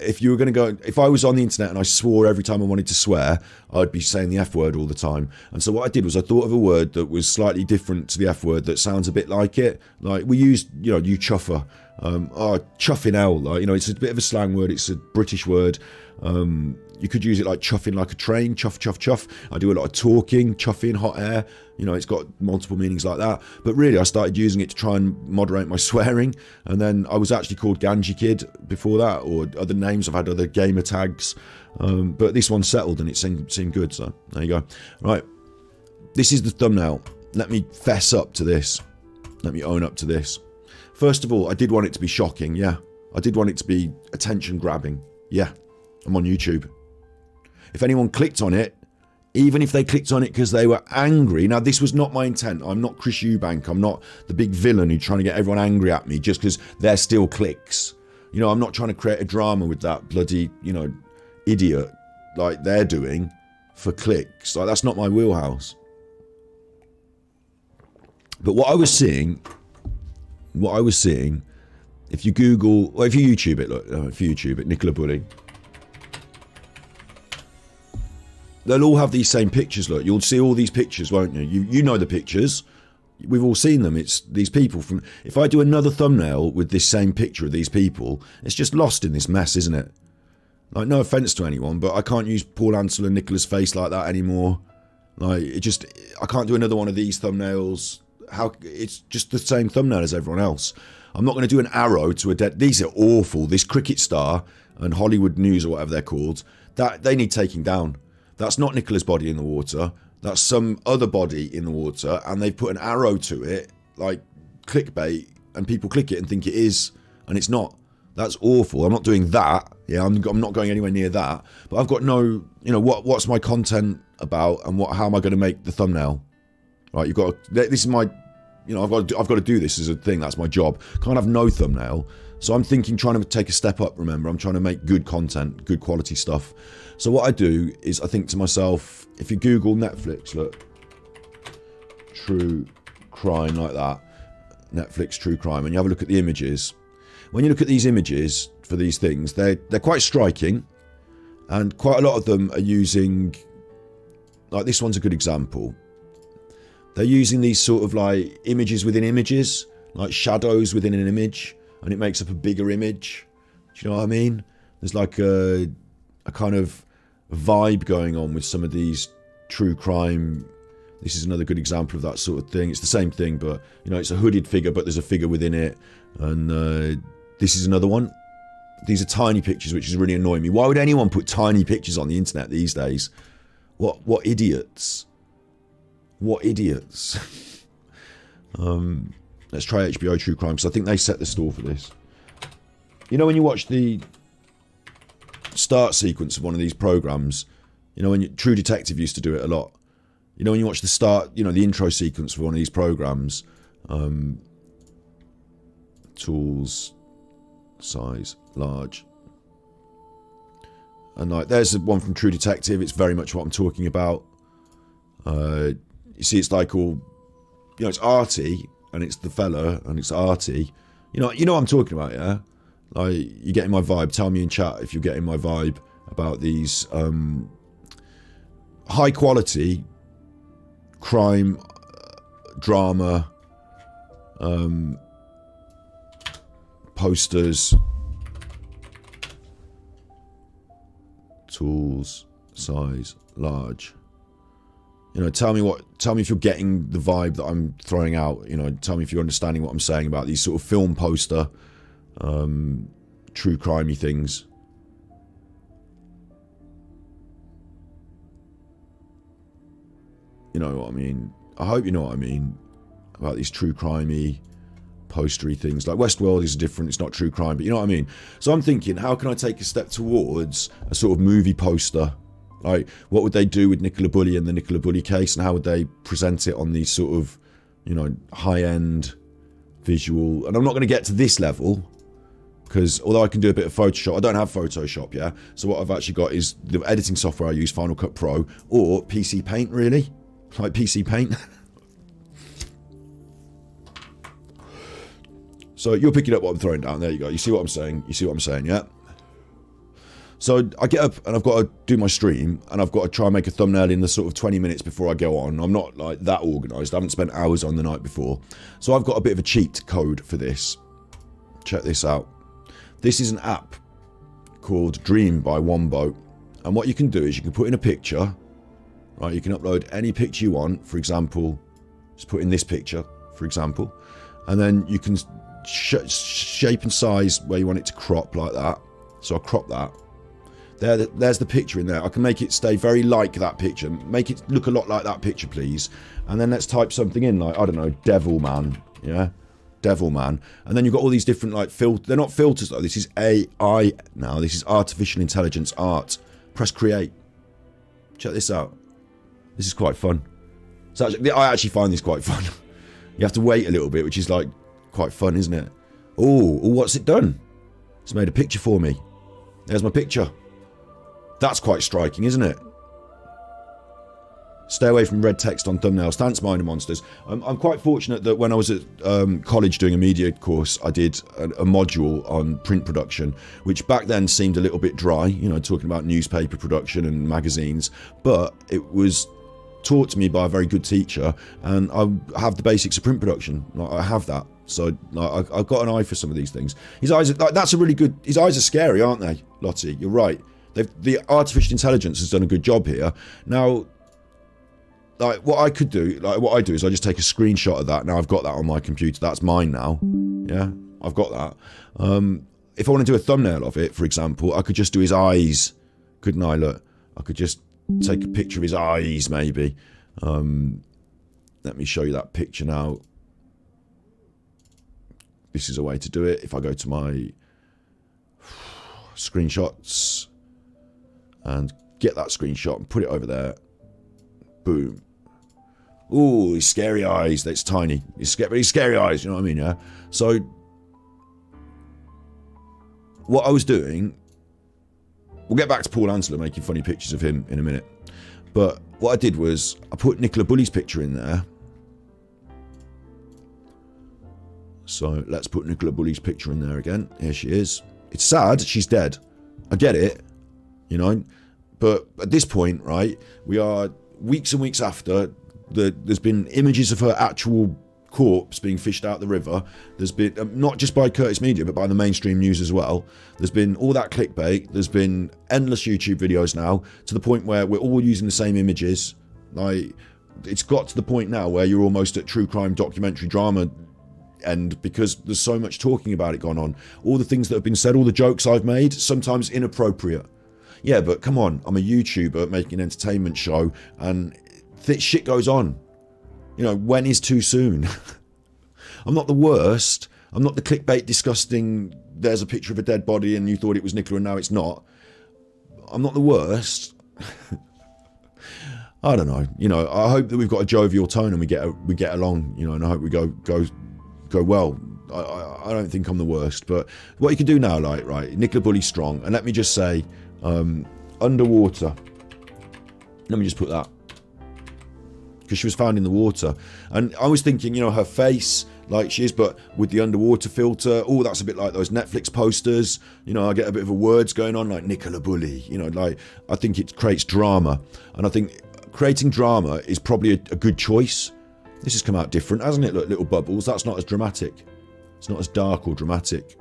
if you were going to go, if I was on the internet and I swore every time I wanted to swear, I'd be saying the F word all the time. And so what I did was I thought of a word that was slightly different to the F word that sounds a bit like it. Like we used, you know, you chuffer, chuffing L, like, you know, it's a bit of a slang word. It's a British word. You could use it like chuffing like a train, chuff, chuff, chuff. I do a lot of talking, chuffing, hot air. You know, it's got multiple meanings like that. But really, I started using it to try and moderate my swearing. And then I was actually called Ganjikidd before that, or other names. I've had other gamer tags. But this one settled and it seemed good. So there you go. Right. This is the thumbnail. Let me fess up to this. Let me own up to this. First of all, I did want it to be shocking. Yeah. I did want it to be attention grabbing. Yeah. I'm on YouTube. If anyone clicked on it, even if they clicked on it because they were angry. Now, this was not my intent. I'm not Chris Eubank. I'm not the big villain who's trying to get everyone angry at me just because they're still clicks. You know, I'm not trying to create a drama with that bloody, you know, idiot like they're doing for clicks. Like, that's not my wheelhouse. But what I was seeing, if you Google, or if you YouTube it, look, if you YouTube it, Nicola Bulley, they'll all have these same pictures. Look, you'll see all these pictures, won't you? You know the pictures. We've all seen them. It's these people from... If I do another thumbnail with this same picture of these people, it's just lost in this mess, isn't it? Like, no offence to anyone, but I can't use Paul Ansel and Nicola's face like that anymore. Like, it just... I can't do another one of these thumbnails. How... It's just the same thumbnail as everyone else. I'm not going to do an arrow to a dead... These are awful. This cricket star and Hollywood News or whatever they're called, that they need taking down. That's not Nicola's body in the water. That's some other body in the water, and they've put an arrow to it, like clickbait, and people click it and think it is, and it's not. That's awful. I'm not doing that. Yeah, I'm not going anywhere near that. But I've got no, you know, what's my content about, and how am I going to make the thumbnail? Right, you've got. This is my you know, I've got to do this as a thing. That's my job. Can't have no thumbnail. So I'm thinking, trying to take a step up. Remember, I'm trying to make good content, good quality stuff. So what I do is I think to myself, if you Google Netflix, look, true crime like that, Netflix true crime, and you have a look at the images. When you look at these images for these things, they're quite striking, and quite a lot of them are using, like this one's a good example. They're using these sort of like images within images, like shadows within an image, and it makes up a bigger image. Do you know what I mean? There's like a kind of vibe going on with some of these true crime. This is another good example of that sort of thing. It's the same thing, but, you know, it's a hooded figure, but there's a figure within it. And this is another one. These are tiny pictures, which is really annoying me. Why would anyone put tiny pictures on the internet these days? What idiots? What idiots? Let's try HBO True Crime, because I think they set the store for this. You know, when you watch the start sequence of one of these programs, you know, when True Detective used to do it a lot. You know, when you watch the start, you know, the intro sequence for one of these programs, tools, size, large. And like, there's one from True Detective. It's very much what I'm talking about. You see, it's like all, you know, it's arty, and it's the fella, and it's arty. You know what I'm talking about, yeah? Like, you're getting my vibe. Tell me in chat if you're getting my vibe about these high quality crime, drama, posters, tools, size, large. You know, tell me if you're getting the vibe that I'm throwing out. You know, tell me if you're understanding what I'm saying about these sort of film poster, true crimey things. You know what I mean? I hope you know what I mean about these true crimey, postery things. Like Westworld is different, it's not true crime, but you know what I mean? So I'm thinking, how can I take a step towards a sort of movie poster? Like, what would they do with Nicola Bulley and the Nicola Bulley case, and how would they present it on these sort of, you know, high-end visual? And I'm not going to get to this level, because although I can do a bit of Photoshop, I don't have Photoshop, yeah? So what I've actually got is the editing software I use, Final Cut Pro, or PC Paint, really. Like PC Paint. So you're picking up what I'm throwing down. There you go. You see what I'm saying? You see what I'm saying, yeah? So I get up and I've got to do my stream, and I've got to try and make a thumbnail in the sort of 20 minutes before I go on. I'm not like that organised. I haven't spent hours on the night before. So I've got a bit of a cheat code for this. Check this out. This is an app called Dream by Wombo. And what you can do is you can put in a picture. Right, you can upload any picture you want. For example, just put in this picture, for example. And then you can shape and size where you want it to crop like that. So I'll crop that. There's the picture in there. I can make it stay very like that picture. Make it look a lot like that picture, please. And then let's type something in, like, I don't know, Devil Man. Yeah? Devil Man. And then you've got all these different, like, they're not filters, though. This is AI now. This is artificial intelligence art. Press create. Check this out. This is quite fun. So I actually find this quite fun. You have to wait a little bit, which is, like, quite fun, isn't it? Oh, what's it done? It's made a picture for me. There's my picture. That's quite striking, isn't it? Stay away from red text on thumbnails. Thanks, Minor Monsters. I'm quite fortunate that when I was at college doing a media course, I did a module on print production, which back then seemed a little bit dry, you know, talking about newspaper production and magazines, but it was taught to me by a very good teacher, and I have the basics of print production. Like, I have that. So like, I've got an eye for some of these things. His eyes are, like, that's a really good... His eyes are scary, aren't they, Lottie? You're right. The artificial intelligence has done a good job here. Now, like, what I could do, like, what I do is I just take a screenshot of that. Now I've got that on my computer. That's mine now. Yeah, I've got that. If I want to do a thumbnail of it, for example, I could just do his eyes, couldn't I? Look, I could just take a picture of his eyes, maybe. Let me show you that picture now. This is a way to do it. If I go to my screenshots and get that screenshot and put it over there. Boom. Ooh, his scary eyes. That's tiny. He's scary eyes. You know what I mean? Yeah. So what I was doing, we'll get back to Paul Ansler making funny pictures of him in a minute. But what I did was I put Nicola Bulley's picture in there. So let's put Nicola Bulley's picture in there again. Here she is. It's sad. She's dead. I get it. You know. But at this point, right, we are weeks and weeks after. There's been images of her actual corpse being fished out the river. There's been, not just by Curtis Media, but by the mainstream news as well. There's been all that clickbait. There's been endless YouTube videos now, to the point where we're all using the same images. Like, it's got to the point now where you're almost at true crime documentary drama, and because there's so much talking about it going on. All the things that have been said, all the jokes I've made, sometimes inappropriate. Yeah, but come on, I'm a YouTuber making an entertainment show, and shit goes on. You know, when is too soon? I'm not the worst. I'm not the clickbait disgusting, there's a picture of a dead body and you thought it was Nicola and now it's not. I'm not the worst. I don't know. You know, I hope that we've got a jovial tone and we get along, you know, and I hope we go well. I don't think I'm the worst, but what you can do now, like, right, Nicola Bulley's strong, and let me just say, underwater. Let me just put that. Because she was found in the water. And I was thinking, you know, her face, like she is, but with the underwater filter, oh, that's a bit like those Netflix posters. You know, I get a bit of a words going on, like Nicola Bulley. You know, like, I think it creates drama. And I think creating drama is probably a good choice. This has come out different, hasn't it? Look, little bubbles. That's not as dramatic. It's not as dark or dramatic.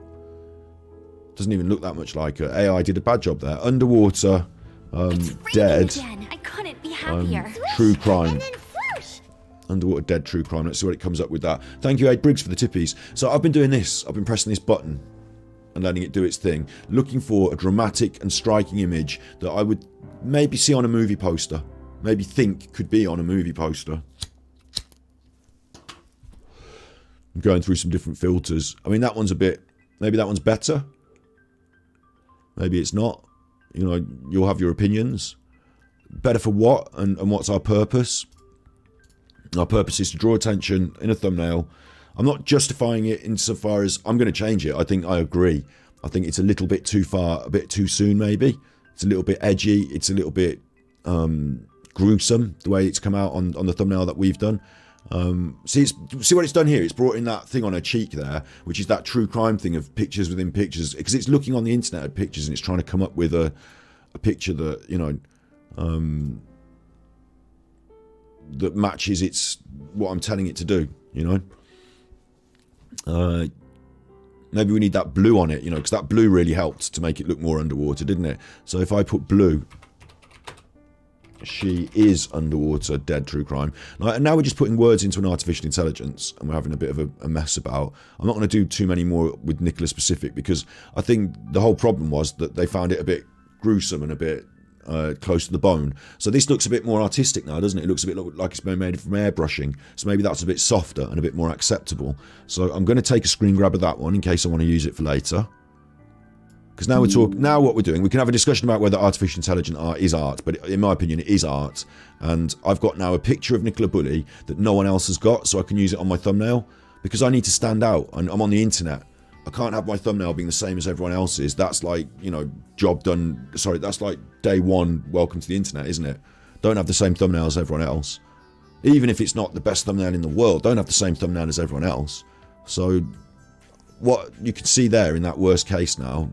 Doesn't even look that much like her. AI did a bad job there. Underwater, dead. I couldn't be happier. True crime. Underwater dead true crime. Let's see what it comes up with that. Thank you, Aid Briggs, for the tippies. So I've been doing this. I've been pressing this button and letting it do its thing, looking for a dramatic and striking image that I would maybe see on a movie poster, maybe think could be on a movie poster. I'm going through some different filters. I mean, that one's a bit, maybe that one's better. Maybe it's not. You know, you'll have your opinions. Better for what, and what's our purpose? Our purpose is to draw attention in a thumbnail. I'm not justifying it insofar as I'm going to change it. I think I agree. I think it's a little bit too far, a bit too soon maybe. It's a little bit edgy. It's a little bit gruesome, the way it's come out on the thumbnail that we've done. See what it's done here? It's brought in that thing on her cheek there, which is that true crime thing of pictures within pictures, because it's looking on the internet at pictures and it's trying to come up with a picture that, you know, that matches what I'm telling it to do, you know. Maybe we need that blue on it, you know, because that blue really helped to make it look more underwater, didn't it? So if I put blue, she is underwater, dead true crime. And now we're just putting words into an artificial intelligence and we're having a bit of a mess about. I'm not going to do too many more with Nicola specific, because I think the whole problem was that they found it a bit gruesome and a bit close to the bone. So this looks a bit more artistic now, doesn't it? It looks a bit like it's been made from airbrushing. So maybe that's a bit softer and a bit more acceptable. So I'm going to take a screen grab of that one in case I want to use it for later. Because now what we're doing, we can have a discussion about whether artificial intelligent art is art, but in my opinion it is art. And I've got now a picture of Nicola Bulley that no one else has got, so I can use it on my thumbnail, because I need to stand out, and I'm on the internet. I can't have my thumbnail being the same as everyone else's. That's like, you know, job done. Sorry, that's like day one, welcome to the internet, isn't it? Don't have the same thumbnail as everyone else. Even if it's not the best thumbnail in the world, don't have the same thumbnail as everyone else. So what you can see there in that worst case now,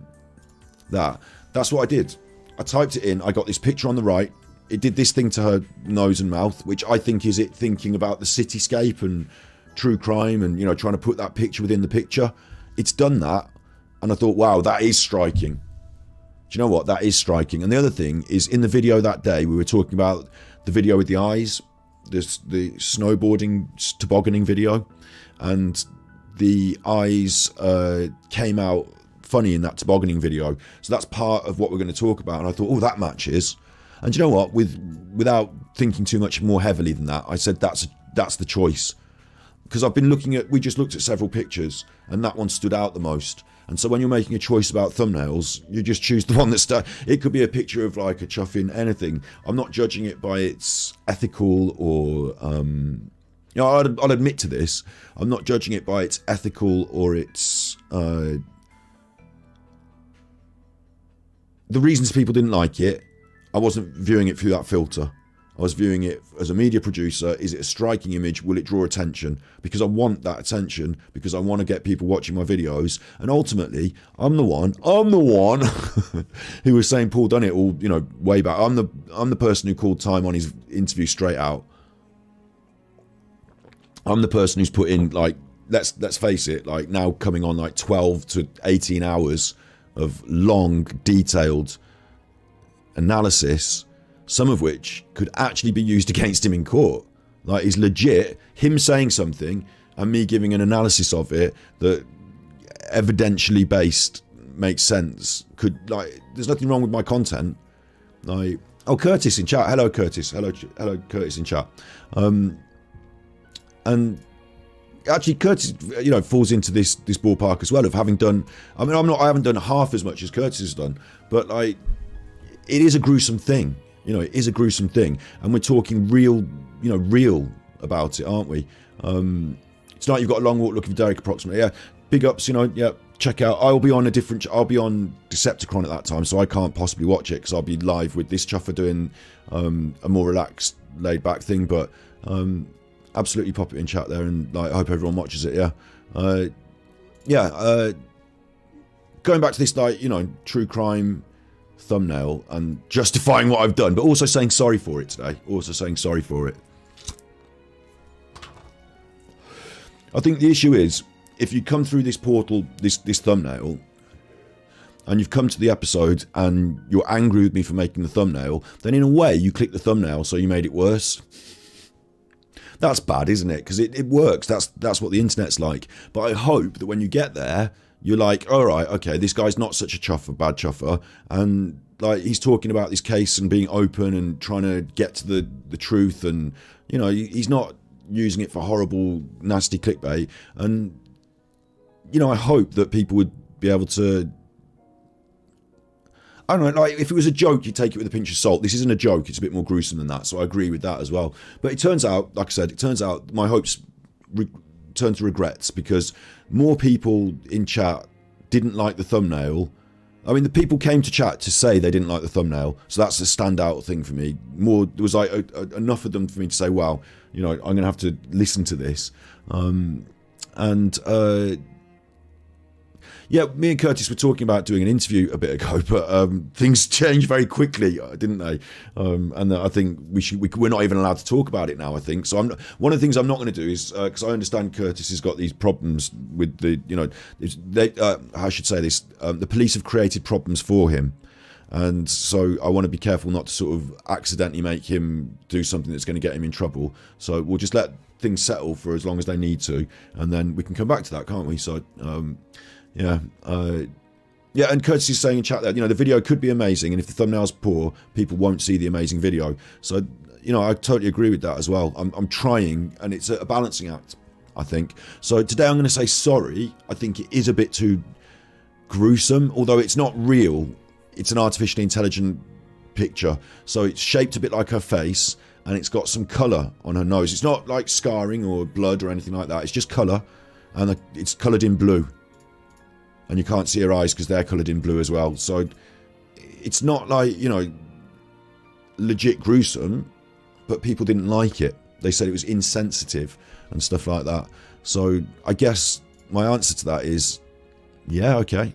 that's what I did. I typed it in, I got this picture on the right. It did this thing to her nose and mouth, which I think is it thinking about the cityscape and true crime and, you know, trying to put that picture within the picture. It's done that, and I thought, wow, that is striking. Do you know what? That is striking. And the other thing is, in the video that day, we were talking about the video with the eyes, the snowboarding, tobogganing video, and the eyes came out funny in that tobogganing video. So that's part of what we're going to talk about. And I thought, oh, that matches. And you know what? Without thinking too much more heavily than that, I said that's the choice. Because I've been we just looked at several pictures, and that one stood out the most. And so when you're making a choice about thumbnails, you just choose the one that's it could be a picture of like a chuffing anything. I'm not judging it by its ethical or I'll admit to this. I'm not judging it by its ethical or its the reasons people didn't like it. I wasn't viewing it through that filter. I was viewing it as a media producer. Is it a striking image? Will it draw attention? Because I want that attention, because I want to get people watching my videos. And ultimately, I'm the one who was saying Paul done it all, way back. I'm the person who called time on his interview straight out. I'm the person who's put in, like, let's face it, like now coming on like 12 to 18 hours of long, detailed analysis, some of which could actually be used against him in court. Like, it's legit, him saying something and me giving an analysis of it that evidentially based makes sense. There's nothing wrong with my content. Like, oh, Curtis in chat. Hello, Curtis. Hello, Curtis in chat. And actually, Curtis, falls into this ballpark as well of having done. I mean, I haven't done half as much as Curtis has done, but like, it is a gruesome thing. It is a gruesome thing, and we're talking real about it, aren't we? It's not you've got a long walk looking for Derek approximately. Yeah, big ups. Check out. I'll be on Decepticon at that time, so I can't possibly watch it because I'll be live with this chuffer doing a more relaxed, laid back thing. But absolutely pop it in chat there, and like, I hope everyone watches it. Going back to this, like, true crime thumbnail and justifying what I've done, but also saying sorry for it today. I think the issue is, if you come through this portal, this thumbnail, and you've come to the episode and you're angry with me for making the thumbnail, then in a way you click the thumbnail so you made it worse. That's bad, isn't it? Because it works. That's what the internet's like. But I hope that when you get there, you're like, all right, okay, this guy's not such a bad chuffer, and like, he's talking about this case and being open and trying to get to the truth, and he's not using it for horrible, nasty clickbait. And I hope that people would be able to, I don't know, like, if it was a joke, you'd take it with a pinch of salt. This isn't a joke, it's a bit more gruesome than that, so I agree with that as well. But it turns out, like I said, my hopes turn to regrets, because more people in chat didn't like the thumbnail. I mean, the people came to chat to say they didn't like the thumbnail, so that's a standout thing for me. There was like enough of them for me to say, wow, I'm going to have to listen to this. Yeah, me and Curtis were talking about doing an interview a bit ago, but things changed very quickly, didn't they? And I think we're not even allowed to talk about it now, I think. So one of the things I'm not going to do is, because I understand Curtis has got these problems with the, I should say this, the police have created problems for him. And so I want to be careful not to sort of accidentally make him do something that's going to get him in trouble. So we'll just let things settle for as long as they need to, and then we can come back to that, can't we? So, and Curtis is saying in chat that, the video could be amazing, and if the thumbnail's poor, people won't see the amazing video. So, I totally agree with that as well. I'm trying, and it's a balancing act, I think. So today I'm going to say sorry. I think it is a bit too gruesome, although it's not real. It's an artificially intelligent picture, so it's shaped a bit like her face, and it's got some colour on her nose. It's not like scarring or blood or anything like that. It's just colour, and it's coloured in blue. And you can't see her eyes because they're coloured in blue as well. So it's not like, legit gruesome, but people didn't like it. They said it was insensitive and stuff like that. So I guess my answer to that is, yeah, okay.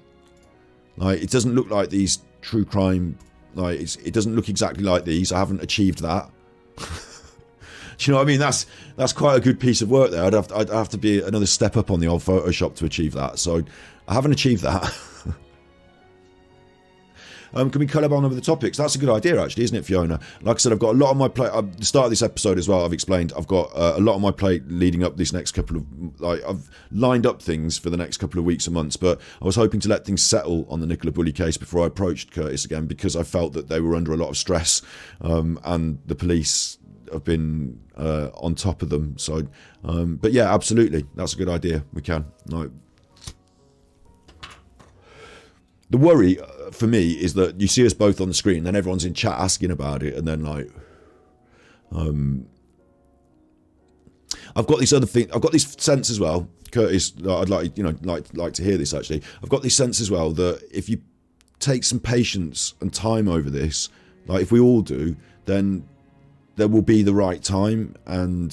Like, it doesn't look like these true crime, like, it doesn't look exactly like these. I haven't achieved that. Do you know what I mean? That's quite a good piece of work there. I'd have to be another step up on the old Photoshop to achieve that. So I haven't achieved that. Can we collab on over the topics? That's a good idea, actually, isn't it, Fiona? Like I said, I've got a lot on my plate. At the start of this episode as well, I've explained I've got a lot on my plate leading up this next couple of... I've lined up things for the next couple of weeks and months, but I was hoping to let things settle on the Nicola Bulley case before I approached Curtis again, because I felt that they were under a lot of stress, and the police have been on top of them. So, but yeah, absolutely, that's a good idea. We can. The worry for me is that you see us both on the screen, then everyone's in chat asking about it, and then like, I've got this other thing. I've got this sense as well, Curtis. I'd like to hear this actually. I've got this sense as well that if you take some patience and time over this, like if we all do, then there will be the right time, and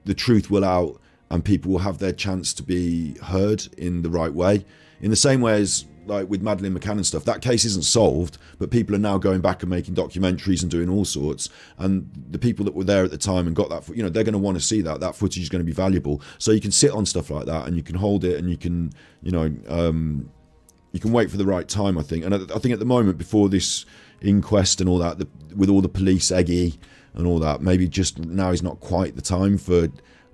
the truth will out, and people will have their chance to be heard in the right way. In the same way as like with Madeleine McCann and stuff, that case isn't solved, but people are now going back and making documentaries and doing all sorts. And the people that were there at the time and got that, they're going to want to see that. That footage is going to be valuable. So you can sit on stuff like that, and you can hold it, and you can, you can wait for the right time, I think. And I think at the moment, before this inquest and all that, with all the police eggy and all that, maybe just now is not quite the time for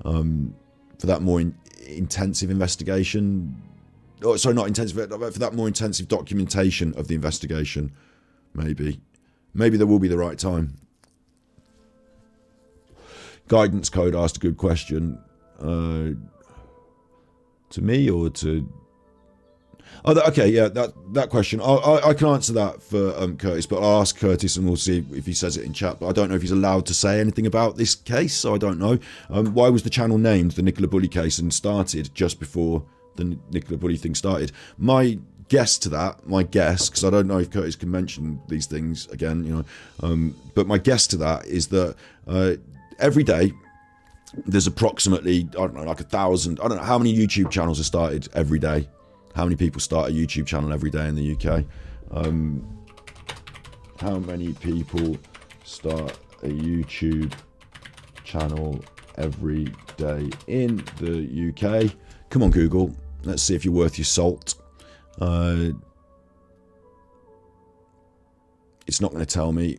that more intensive investigation. Oh, sorry, not intensive, for that more intensive documentation of the investigation. Maybe there will be the right time. Guidance Code asked a good question. To me or to... Oh, okay, yeah, that question. I can answer that for Curtis, but I'll ask Curtis and we'll see if he says it in chat. But I don't know if he's allowed to say anything about this case, so I don't know. Why was the channel named the Nicola Bulley case and started just before the Nicola Bulley thing started? My guess, because I don't know if Curtis can mention these things again, but my guess to that is that every day there's approximately, I don't know, like 1,000, I don't know how many YouTube channels are started every day. How many people start a YouTube channel every day in the UK? How many people start a YouTube channel every day in the UK? Come on, Google. Let's see if you're worth your salt. It's not going to tell me.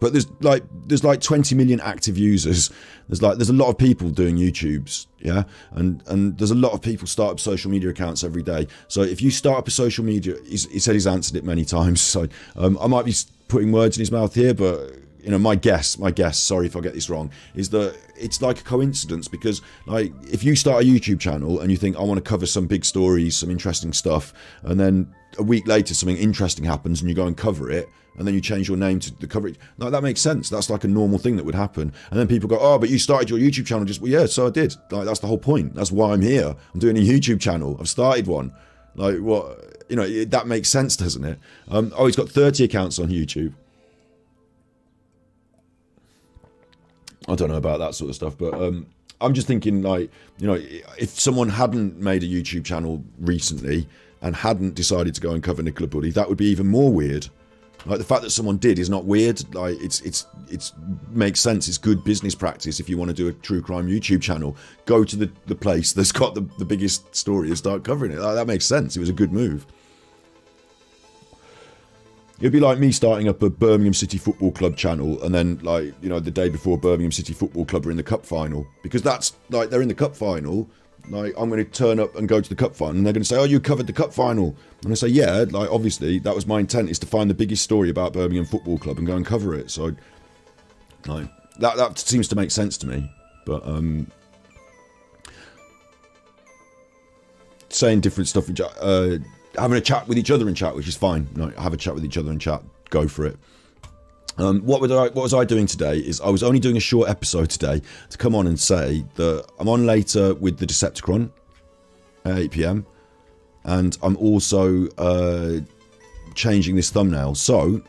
But there's like 20 million active users. There's a lot of people doing YouTubes, yeah, and there's a lot of people start up social media accounts every day. So if you start up a social media, he said he's answered it many times. So I might be putting words in his mouth here, but my guess. Sorry if I get this wrong, is that it's like a coincidence, because like if you start a YouTube channel and you think I want to cover some big stories, some interesting stuff, and then a week later something interesting happens and you go and cover it, and then you change your name to the coverage. Like, that makes sense. That's like a normal thing that would happen. And then people go, oh, but you started your YouTube channel just... Well, yeah, so I did. Like, that's the whole point. That's why I'm here. I'm doing a YouTube channel. I've started one. Like, what... that makes sense, doesn't it? He's got 30 accounts on YouTube. I don't know about that sort of stuff, but I'm just thinking, like, if someone hadn't made a YouTube channel recently and hadn't decided to go and cover Nicola Bulley, that would be even more weird. Like, the fact that someone did is not weird. Like, it's makes sense. It's good business practice. If you want to do a true crime YouTube channel, go to the place that's got the biggest story and start covering it. Like, that makes sense. It was a good move. It'd be like me starting up a Birmingham City Football Club channel, and then, like, the day before Birmingham City Football Club are in the cup final, because that's like, they're in the cup final. Like, I'm going to turn up and go to the cup final, and they're going to say, oh, you covered the cup final. And I say, yeah, like, obviously, that was my intent, is to find the biggest story about Birmingham Football Club and go and cover it. So, like, that seems to make sense to me. But, saying different stuff, having a chat with each other in chat, which is fine. Have a chat with each other in chat, go for it. What was I doing today is I was only doing a short episode today to come on and say that I'm on later with the Decepticon at 8 PM, and I'm also changing this thumbnail. So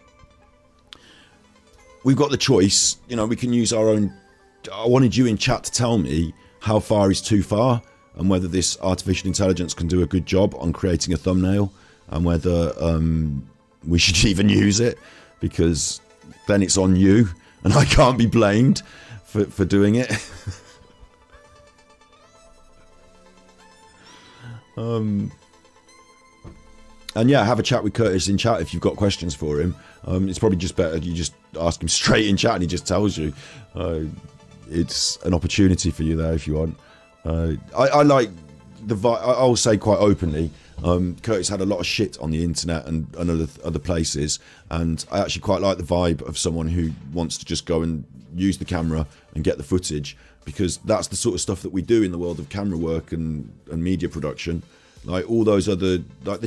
we've got the choice, we can use our own... I wanted you in chat to tell me how far is too far, and whether this artificial intelligence can do a good job on creating a thumbnail, and whether we should even use it, because then it's on you, and I can't be blamed for doing it. And yeah, have a chat with Curtis in chat if you've got questions for him. It's probably just better you just ask him straight in chat and he just tells you. It's an opportunity for you there if you want. I like the vibe. I'll say quite openly, Curtis had a lot of shit on the internet and other places, and I actually quite like the vibe of someone who wants to just go and use the camera and get the footage, because that's the sort of stuff that we do in the world of camera work and media production. like all those other, like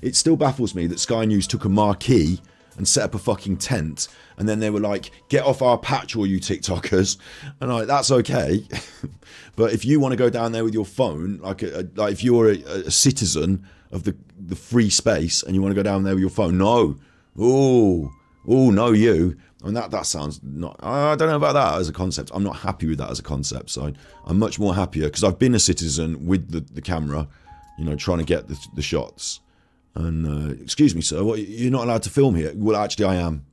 it still baffles me that Sky News took a marquee and set up a fucking tent, and then they were like, get off our patch, all you TikTokers, and like, that's okay. But if you want to go down there with your phone, like if you're a citizen of the free space and you want to go down there with your phone, no, no, you. I mean, that sounds not, I don't know about that as a concept. I'm not happy with that as a concept. So I'm much more happier because I've been a citizen with the camera, you know, trying to get the shots. And excuse me, sir, you're not allowed to film here. Well, actually I am.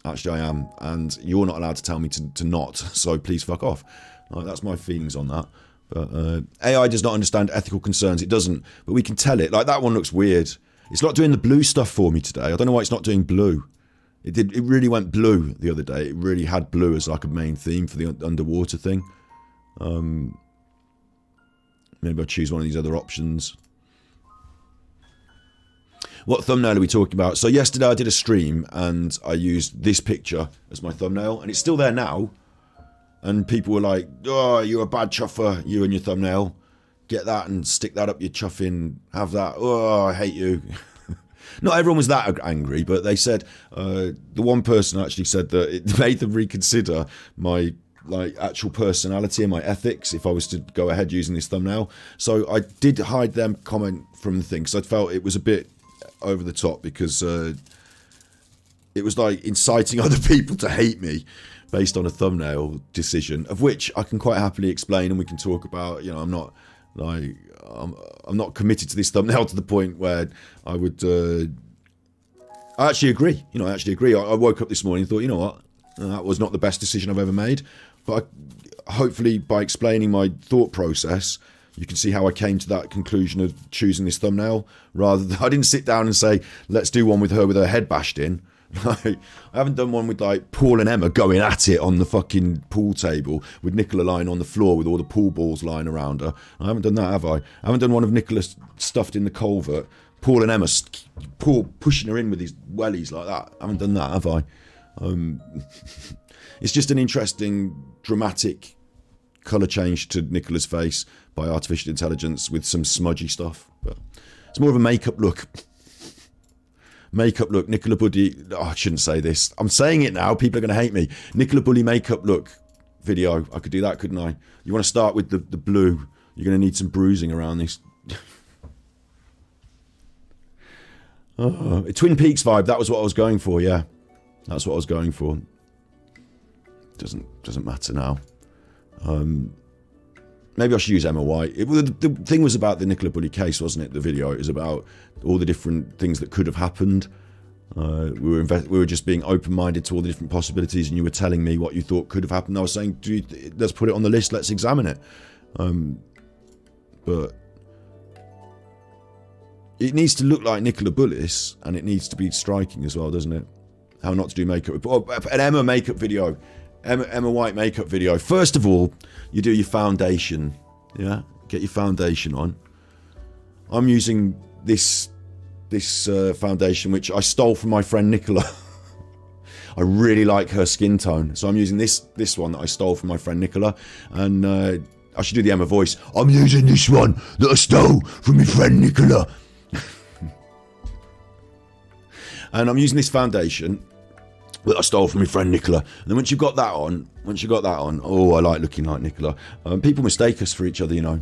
And you're not allowed to tell me to not. So please fuck off. That's my feelings on that. But AI does not understand ethical concerns. It doesn't. But we can tell it. Like, that one looks weird. It's not doing the blue stuff for me today. I don't know why it's not doing blue. It did. It really went blue the other day. It really had blue as like a main theme for the underwater thing. Maybe I'll choose one of these other options. What thumbnail are we talking about? So yesterday I did a stream and I used this picture as my thumbnail, and it's still there now. And people were like, oh, you're a bad chuffer, you and your thumbnail. Get that and stick that up your chuffing. Have that. Oh, I hate you. Not everyone was that angry, but they said, the one person actually said that it made them reconsider my actual personality and my ethics if I was to go ahead using this thumbnail. So I did hide them comment from the thing because I felt it was a bit over the top, because it was like inciting other people to hate me based on a thumbnail decision, of which I can quite happily explain and we can talk about. You know, I'm not committed to this thumbnail to the point where I would I actually agree. You know, I actually agree. I woke up this morning and thought, you know what, that was not the best decision I've ever made, but hopefully by explaining my thought process, you can see how I came to that conclusion of choosing this thumbnail. Rather than, I didn't sit down and say, let's do one with her head bashed in. I haven't done one with like Paul and Emma going at it on the fucking pool table with Nicola lying on the floor with all the pool balls lying around her. I haven't done that, have I? I haven't done one of Nicola stuffed in the culvert, Paul and Emma pushing her in with these wellies like that. I haven't done that, have I? It's just an interesting, dramatic colour change to Nicola's face by artificial intelligence with some smudgy stuff. But it's more of a makeup look. Nicola Bulley. Oh, I shouldn't say this. I'm saying it now. People are going to hate me. Nicola Bulley makeup look video. I could do that, couldn't I? You want to start with the blue. You're going to need some bruising around this. A Twin Peaks vibe. That was what I was going for. Yeah, that's what I was going for. Doesn't matter now. Maybe I should use Emma White. The thing was about the Nicola Bulley case, wasn't it? The video. It was about all the different things that could have happened. We were just being open-minded to all the different possibilities, and you were telling me what you thought could have happened. I was saying, let's put it on the list. Let's examine it. But it needs to look like Nicola Bulley's, and it needs to be striking as well, doesn't it? How not to do makeup. An Emma makeup video. Emma White makeup video. First of all, you do your foundation. Yeah, get your foundation on. I'm using this foundation, which I stole from my friend Nicola. I really like her skin tone, so I'm using this one that I stole from my friend Nicola. And I should do the Emma voice. I'm using this one that I stole from my friend Nicola. And I'm using this foundation that I stole from my friend Nicola. And then once you got that on, oh, I like looking like Nicola. People mistake us for each other, you know.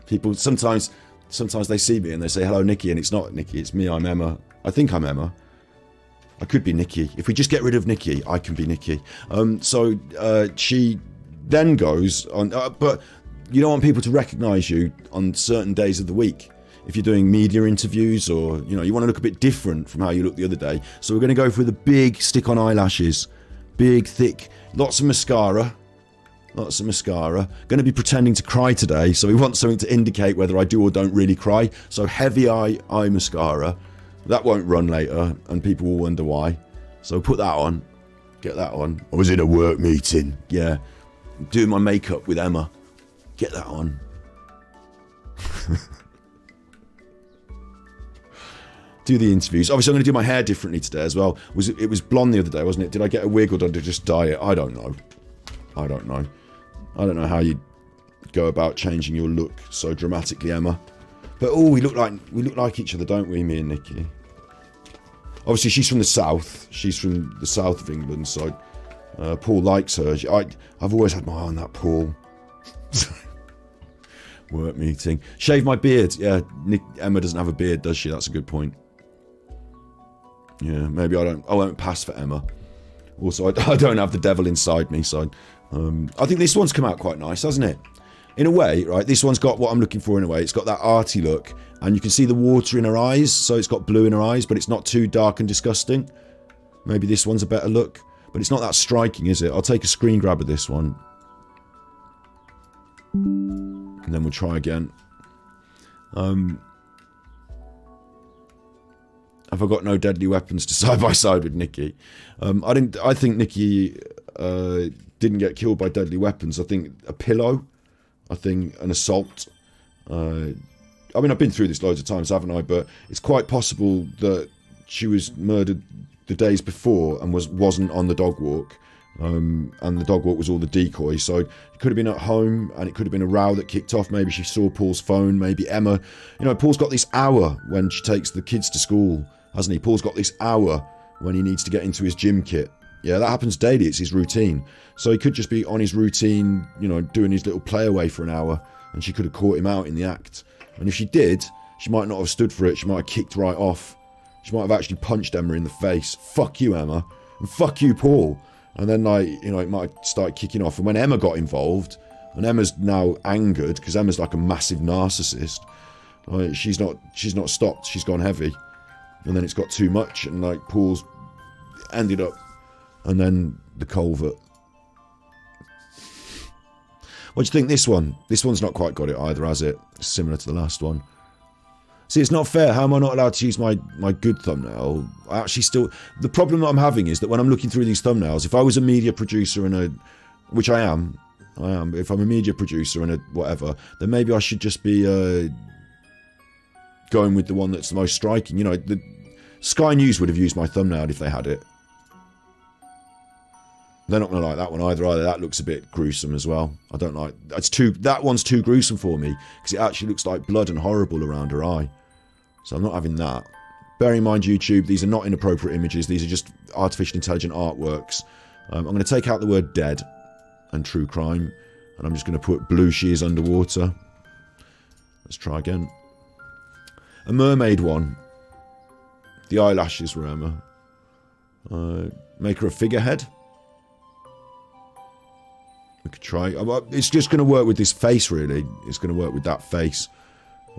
People sometimes they see me and they say, hello, Nikki, and it's not Nikki, it's me, I'm Emma. I think I'm Emma. I could be Nikki. If we just get rid of Nikki, I can be Nikki. So she then goes on, but you don't want people to recognise you on certain days of the week. If you're doing media interviews, or you want to look a bit different from how you looked the other day. So we're going to go for the big stick-on eyelashes, big, thick, lots of mascara. Going to be pretending to cry today, so we want something to indicate whether I do or don't really cry. So heavy eye mascara. That won't run later, and people will wonder why. So put that on, get that on. I was in a work meeting. Yeah, doing my makeup with Emma. Get that on. Do the interviews. Obviously, I'm going to do my hair differently today as well. It was blonde the other day, wasn't it? Did I get a wig or did I just dye it? I don't know. I don't know how you go about changing your look so dramatically, Emma. But oh, we look like each other, don't we, me and Nikki? Obviously, she's from the south. She's from the south of England, so Paul likes her. I've always had my eye on that Paul. Work meeting. Shave my beard. Yeah, Emma doesn't have a beard, does she? That's a good point. Yeah, maybe I won't pass for Emma. Also, I don't have the devil inside me, so I think this one's come out quite nice, hasn't it? In a way, right, this one's got what I'm looking for in a way. It's got that arty look, and you can see the water in her eyes, so it's got blue in her eyes, but it's not too dark and disgusting. Maybe this one's a better look, but it's not that striking, is it? I'll take a screen grab of this one. And then we'll try again. Have I got no deadly weapons to side by side with Nikki? I think Nikki didn't get killed by deadly weapons. I think a pillow. I think an assault. I mean, I've been through this loads of times, haven't I? But it's quite possible that she was murdered the days before and wasn't on the dog walk. And the dog walk was all the decoy. So it could have been at home, and it could have been a row that kicked off. Maybe she saw Paul's phone. Maybe Emma. You know, Paul's got this hour when she takes the kids to school, hasn't he? Paul's got this hour when he needs to get into his gym kit. Yeah, that happens daily. It's his routine. So he could just be on his routine, you know, doing his little play away for an hour, and she could have caught him out in the act. And if she did, she might not have stood for it. She might have kicked right off. She might have actually punched Emma in the face. Fuck you, Emma. And fuck you, Paul. And then, like, you know, it might start kicking off. And when Emma got involved, and Emma's now angered, because Emma's like a massive narcissist, like, she's not stopped. She's gone heavy. And then it's got too much, and, like, Paul's ended up. And then the culvert. What do you think this one? This one's not quite got it either, has it? It's similar to the last one. See, it's not fair. How am I not allowed to use my good thumbnail? I actually still... The problem that I'm having is that when I'm looking through these thumbnails, if I was a media producer and a... Which I am. But if I'm a media producer and a whatever, then maybe I should just be going with the one that's the most striking. You know, the Sky News would have used my thumbnail if they had it. They're not going to like that one either. That looks a bit gruesome as well. I don't like... That one's too gruesome for me, because it actually looks like blood and horrible around her eye. So I'm not having that. Bear in mind, YouTube, these are not inappropriate images. These are just artificial intelligent artworks. I'm going to take out the word dead and true crime, and I'm just going to put blue she is underwater. Let's try again. A mermaid one. The eyelashes were Emma. Make her a figurehead. We could try. It's just going to work with this face, really. It's going to work with that face.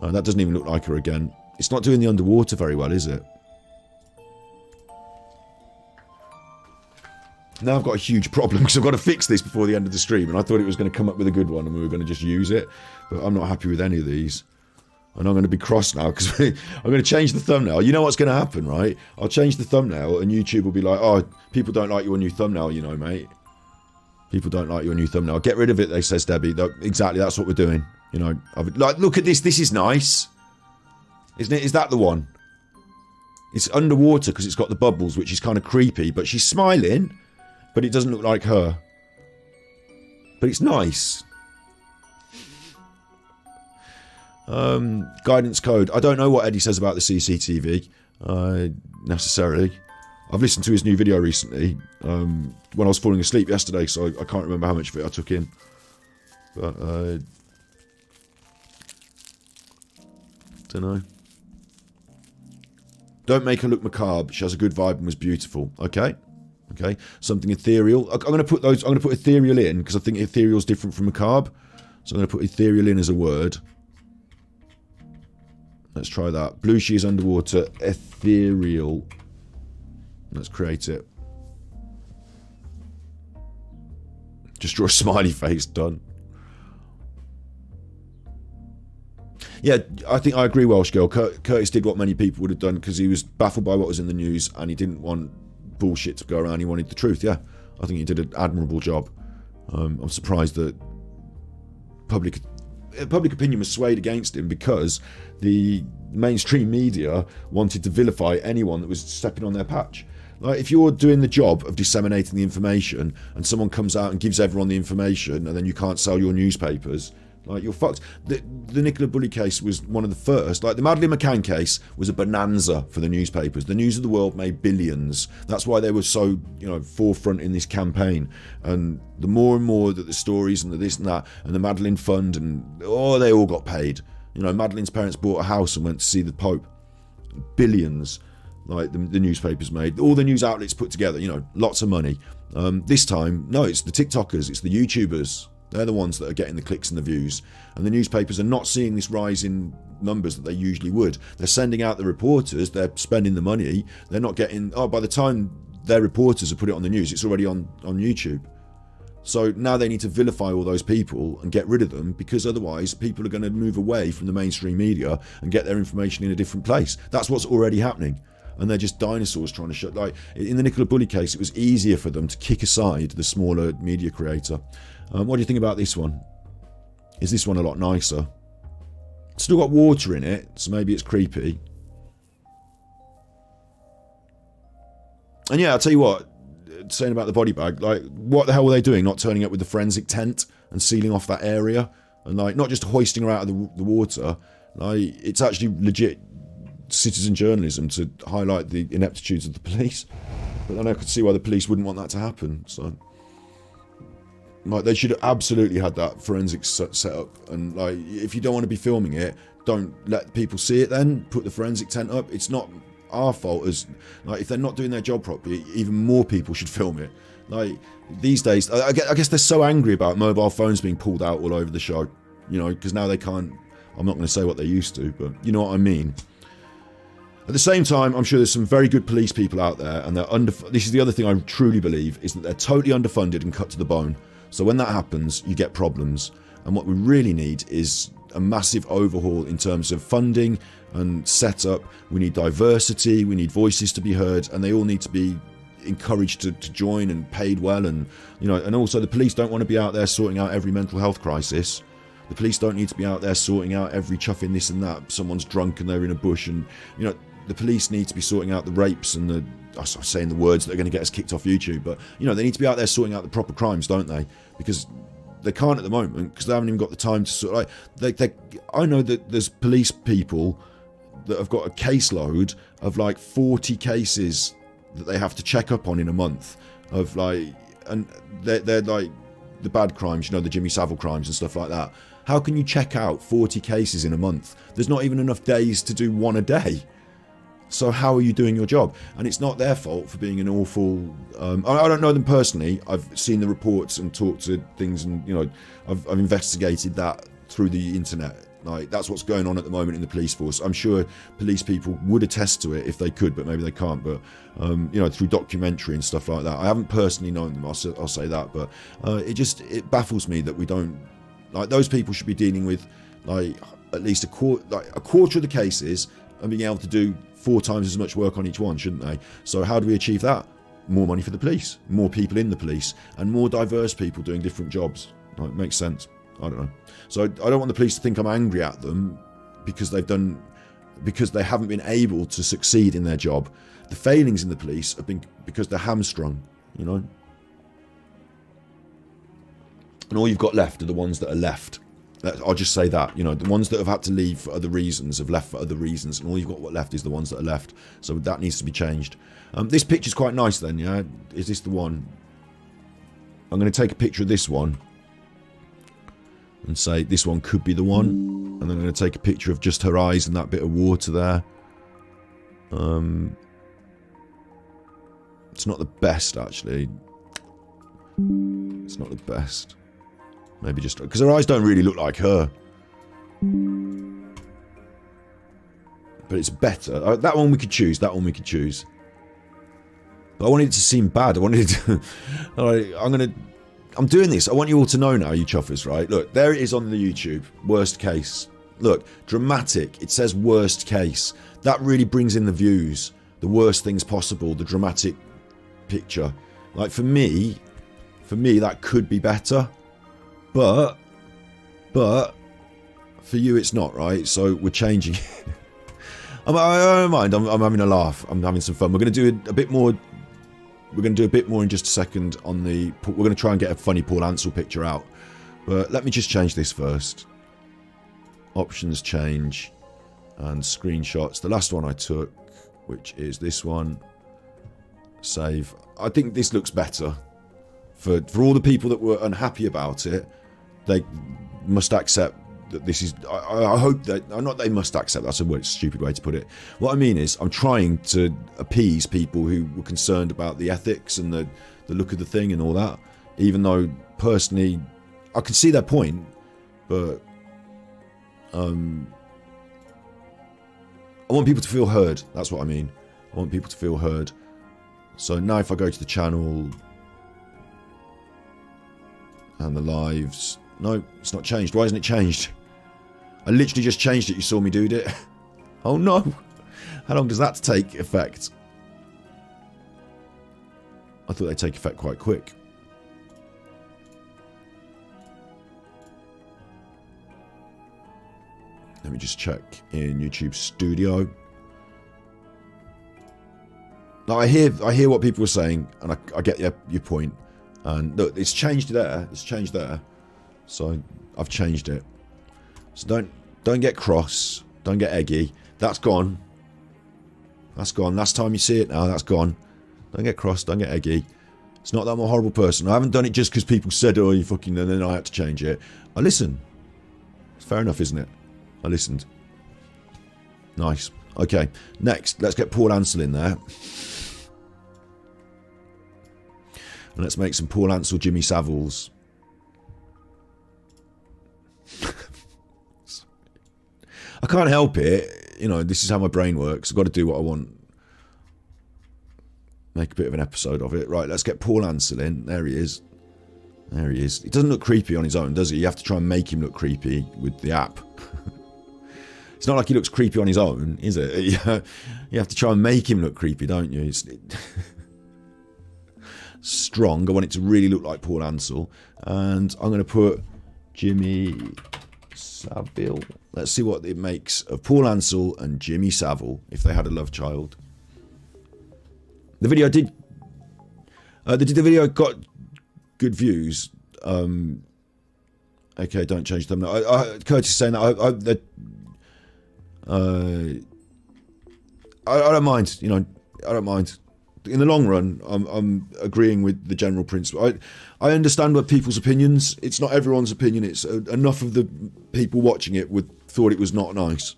That doesn't even look like her again. It's not doing the underwater very well, is it? Now I've got a huge problem, because I've got to fix this before the end of the stream, and I thought it was going to come up with a good one and we were going to just use it. But I'm not happy with any of these. And I'm going to be cross now, because I'm going to change the thumbnail. You know what's going to happen, right? I'll change the thumbnail, and YouTube will be like, oh, people don't like your new thumbnail, you know, mate. People don't like your new thumbnail. Get rid of it, says Debbie. Exactly, that's what we're doing. You know, like, look at this. This is nice. Isn't it? Is that the one? It's underwater because it's got the bubbles, which is kind of creepy. But she's smiling, but it doesn't look like her. But it's nice. Guidance code. I don't know what Eddie says about the CCTV, necessarily. I've listened to his new video recently, when I was falling asleep yesterday, so I can't remember how much of it I took in. But, don't know. Don't make her look macabre. She has a good vibe and was beautiful. Okay. Okay. Something ethereal. I'm going to put ethereal in, because I think ethereal is different from macabre. So I'm going to put ethereal in as a word. Let's try that. Blue she is underwater. Ethereal. Let's create it. Just draw a smiley face. Done. Yeah, I think I agree, Welsh Girl. Curtis did what many people would have done, because he was baffled by what was in the news and he didn't want bullshit to go around. He wanted the truth. Yeah, I think he did an admirable job. I'm surprised that public opinion was swayed against him, because the mainstream media wanted to vilify anyone that was stepping on their patch. Like, if you're doing the job of disseminating the information and someone comes out and gives everyone the information and then you can't sell your newspapers, Like, you're fucked. The Nicola Bulley case was one of the first. Like, the Madeleine McCann case was a bonanza for the newspapers. The News of the World made billions. That's why they were so, forefront in this campaign. And the more and more that the stories and the this and that, and the Madeleine Fund, and they all got paid. Madeleine's parents bought a house and went to see the Pope. Billions. Like, the newspapers made. All the news outlets put together, lots of money. This time, no, it's the TikTokers, it's the YouTubers. They're the ones that are getting the clicks and the views. And the newspapers are not seeing this rise in numbers that they usually would. They're sending out the reporters, they're spending the money. They're not getting... by the time their reporters have put it on the news, it's already on YouTube. So now they need to vilify all those people and get rid of them, because otherwise people are going to move away from the mainstream media and get their information in a different place. That's what's already happening. And they're just dinosaurs trying to shut... Like, in the Nicola Bulley case, it was easier for them to kick aside the smaller media creator. What do you think about this one? Is this one a lot nicer? It's still got water in it, so maybe it's creepy. And yeah, I'll tell you what, saying about the body bag, like, what the hell were they doing? Not turning up with the forensic tent and sealing off that area? And, like, not just hoisting her out of the water. Like, it's actually legit citizen journalism to highlight the ineptitudes of the police. But then I could see why the police wouldn't want that to happen, so... Like, they should have absolutely had that forensics set up. And, like, if you don't want to be filming it, don't let people see it then. Put the forensic tent up. It's not our fault as... Like, if they're not doing their job properly, even more people should film it. Like, these days... I guess they're so angry about mobile phones being pulled out all over the show. Because now they can't... I'm not going to say what they used to, but you know what I mean. At the same time, I'm sure there's some very good police people out there, and they're this is the other thing I truly believe, is that they're totally underfunded and cut to the bone. So when that happens, you get problems. And what we really need is a massive overhaul in terms of funding and setup. We need diversity, we need voices to be heard, and they all need to be encouraged to join and paid well. And and also the police don't want to be out there sorting out every mental health crisis. The police don't need to be out there sorting out every chuffing this and that. Someone's drunk and they're in a bush, and the police need to be sorting out the rapes and the... I'm saying the words that are going to get us kicked off YouTube, but they need to be out there sorting out the proper crimes, don't they? Because they can't at the moment, because they haven't even got the time to sort. I know that there's police people that have got a caseload of like 40 cases that they have to check up on in a month, of like, and they're like the bad crimes, the Jimmy Savile crimes and stuff like that. How can you check out 40 cases in a month? There's not even enough days to do one a day. So how are you doing your job? And it's not their fault for being an awful... I don't know them personally. I've seen the reports and talked to things, and I've investigated that through the internet. Like, that's what's going on at the moment in the police force. I'm sure police people would attest to it if they could, but maybe they can't. But through documentary and stuff like that. I haven't personally known them. I'll say that, but it baffles me that we don't... Like, those people should be dealing with like at least a quarter of the cases and being able to do 4 times as much work on each one, shouldn't they? So how do we achieve that? More money for the police, more people in the police, and more diverse people doing different jobs. Like, it makes sense. I don't know. So I don't want the police to think I'm angry at them because they haven't been able to succeed in their job. The failings in the police have been because they're hamstrung, And all you've got left are the ones that are left. I'll just say that, the ones that have had to leave for other reasons have left for other reasons, and all you've got left is the ones that are left. So that needs to be changed. This picture's quite nice then, yeah? Is this the one? I'm going to take a picture of this one and say this one could be the one. And then I'm going to take a picture of just her eyes and that bit of water there. It's not the best, actually. It's not the best. Maybe just... Because her eyes don't really look like her. But it's better. That one we could choose. That one we could choose. But I wanted it to seem bad. I wanted it to... I'm doing this. I want you all to know now, you chuffers, right? Look, there it is on the YouTube. Worst case. Look, dramatic. It says worst case. That really brings in the views. The worst things possible. The dramatic picture. Like, for me, that could be better. But for you it's not, right? So we're changing it. I don't mind. I'm having a laugh. I'm having some fun. We're going to do a bit more. We're going to do a bit more in just a second on the... We're going to try and get a funny Paul Ansel picture out. But let me just change this first. options change, and screenshots. The last one I took, which is this one, save. I think this looks better. For all the people that were unhappy about it, they must accept that this is... I hope that... Not they must accept, that's a stupid way to put it. What I mean is, I'm trying to appease people who were concerned about the ethics and the look of the thing and all that. Even though, personally, I can see their point, but... I want people to feel heard. That's what I mean. I want people to feel heard. So now if I go to the channel and the lives... No, it's not changed. Why hasn't it changed? I literally just changed it. You saw me do it. Oh no. How long does that take effect? I thought they'd take effect quite quick. Let me just check in YouTube Studio. Now I hear what people are saying, and I get your point. And look, it's changed there. It's changed there. So I've changed it. So don't get cross. Don't get eggy. That's gone. That's gone. Last time you see it now, that's gone. Don't get cross. Don't get eggy. It's not that I'm a horrible person. I haven't done it just because people said, oh, you fucking... And then I had to change it. I listen. It's fair enough, isn't it? I listened. Nice. Okay. Next, let's get Paul Ansel in there. And let's make some Paul Ansel Jimmy Saviles. I can't help it. You know, this is how my brain works. I've got to do what I want. Make a bit of an episode of it. Right, let's get Paul Ansel in. There he is. There he is. He doesn't look creepy on his own, does he? You have to try and make him look creepy with the app. It's not like he looks creepy on his own, is it? You have to try and make him look creepy, don't you? Strong. I want it to really look like Paul Ansel. And I'm going to put Jimmy Savile. Let's see what it makes of Paul Ansel and Jimmy Savile if they had a love child. The video did... the video got good views. Okay, don't change them. Curtis is saying that I don't mind, you know, I don't mind. In the long run, I'm agreeing with the general principle. I understand what people's opinions. It's not everyone's opinion. It's enough of the people watching it thought it was not nice,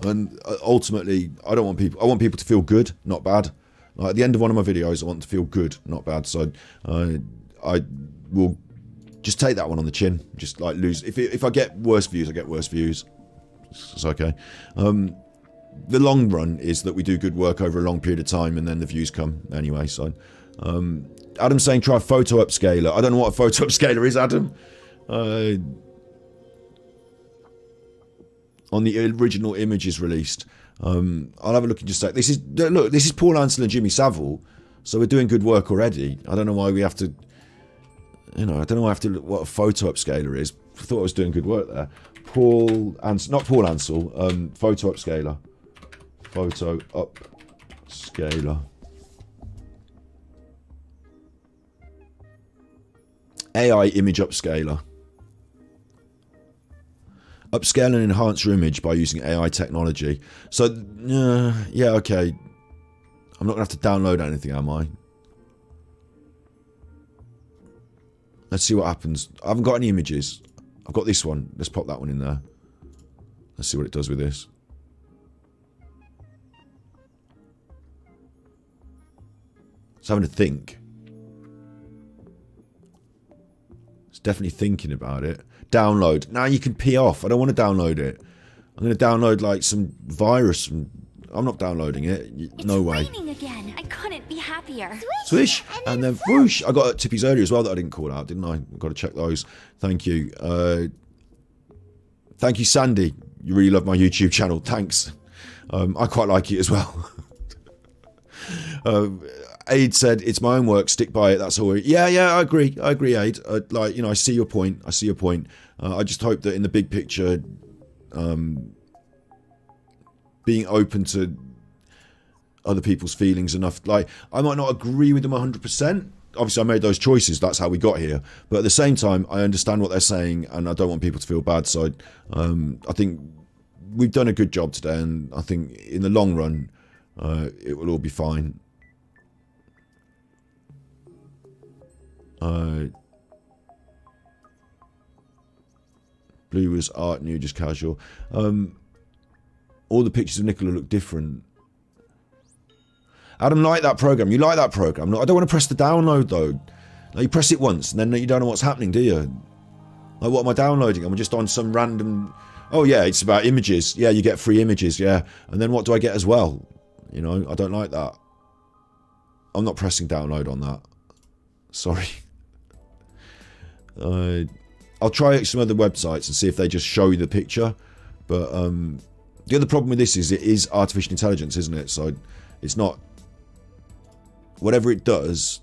and ultimately, I want people to feel good, not bad. Like at the end of one of my videos, I want to feel good, not bad. So I will just take that one on the chin. Just like lose. If I get worse views, I get worse views. It's okay. The long run is that we do good work over a long period of time and then the views come anyway. So Adam's saying try photo upscaler. I don't know what a photo upscaler is, Adam. On the original images released. I'll have a look and just say this is Paul Ansel and Jimmy Savile, so we're doing good work already. I don't know why we have to, you know, I don't know why I have to look what a photo upscaler is. I thought I was doing good work there. Not Paul Ansel, photo upscaler. Photo upscaler. AI image upscaler. Upscale and enhance your image by using AI technology. So, yeah, okay. I'm not going to have to download anything, am I? Let's see what happens. I haven't got any images. I've got this one. Let's pop that one in there. Let's see what it does with this. It's having to think. It's definitely thinking about it. Download. Now you can pee off. I don't want to download it. I'm going to download like some virus. I'm not downloading it. No way. It's raining again. I couldn't be happier. Swish and then whoosh. I got tippies earlier as well that I didn't call out, didn't I? I've got to check those. Thank you. Thank you, Sandy. You really love my YouTube channel. Thanks. I quite like it as well. Aid said, it's my own work, stick by it, that's all. Yeah, I agree, Aid. Like, you know, I see your point. I just hope that in the big picture, being open to other people's feelings enough, like, I might not agree with them 100%, obviously I made those choices. That's how we got here. But at the same time, I understand what they're saying, and I don't want people to feel bad. So I think we've done a good job today, and I think in the long run, it will all be fine. Blue was art, new just casual. All the pictures of Nicola look different. Adam, like that program. You like that program. I don't want to press the download though. Like, you press it once and then you don't know what's happening, do you? Like, what am I downloading? I'm just on some random... Oh yeah, it's about images. Yeah, you get free images, yeah. And then what do I get as well? You know, I don't like that. I'm not pressing download on that. Sorry. I'll try some other websites and see if they just show you the picture. But the other problem with this is it is artificial intelligence, isn't it? So it's not... Whatever it does...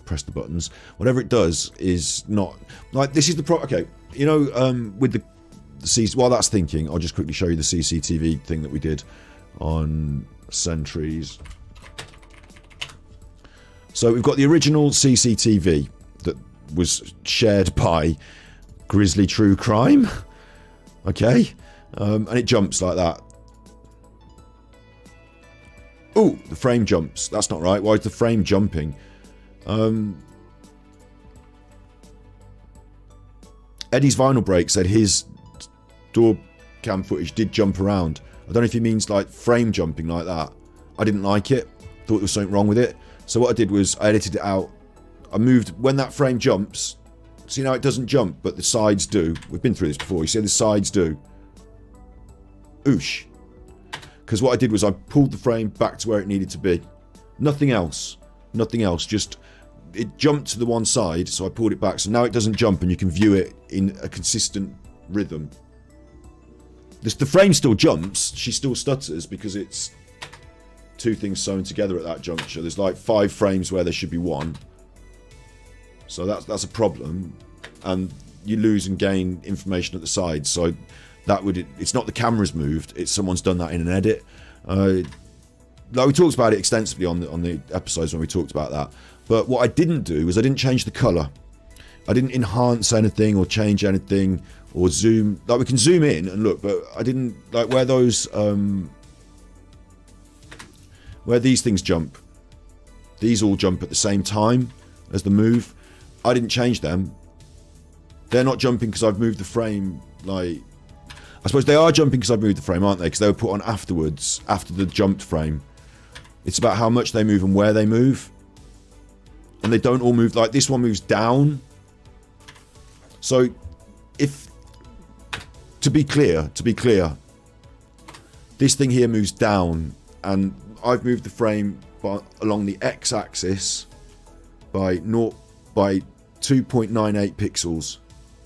Press the buttons. Whatever it does is not... Like, this is the okay, you know, with the while that's thinking, I'll just quickly show you the CCTV thing that we did on Sentries. So we've got the original CCTV that was shared by Grizzly True Crime. Okay? And it jumps like that. Oh, the frame jumps. That's not right. Why is the frame jumping? Eddie's Vinyl Break said his door cam footage did jump around. I don't know if he means like frame jumping like that. I didn't like it. Thought there was something wrong with it. So what I did was I edited it out. I moved when that frame jumps. See now it doesn't jump, but the sides do. We've been through this before. You see the sides do. Oosh. Because what I did was I pulled the frame back to where it needed to be. Nothing else. Nothing else. Just it jumped to the one side, so I pulled it back. So now it doesn't jump, and you can view it in a consistent rhythm. The frame still jumps. She still stutters because it's two things sewn together at that juncture. There's like 5 frames where there should be 1. So that's a problem, and you lose and gain information at the sides. So that it's not the camera's moved, it's someone's done that in an edit. Like we talked about it extensively on the episodes when we talked about that. But what I didn't do was I didn't change the colour. I didn't enhance anything or change anything or zoom. Like we can zoom in and look, but I didn't like where those where these things jump. These all jump at the same time as the move. I didn't change them. They're not jumping because I've moved the frame. Like, I suppose they are jumping because I've moved the frame, aren't they? Because they were put on afterwards, after the jumped frame. It's about how much they move and where they move. And they don't all move. Like, this one moves down. So, to be clear, this thing here moves down, and I've moved the frame along the x-axis by 2.98 pixels.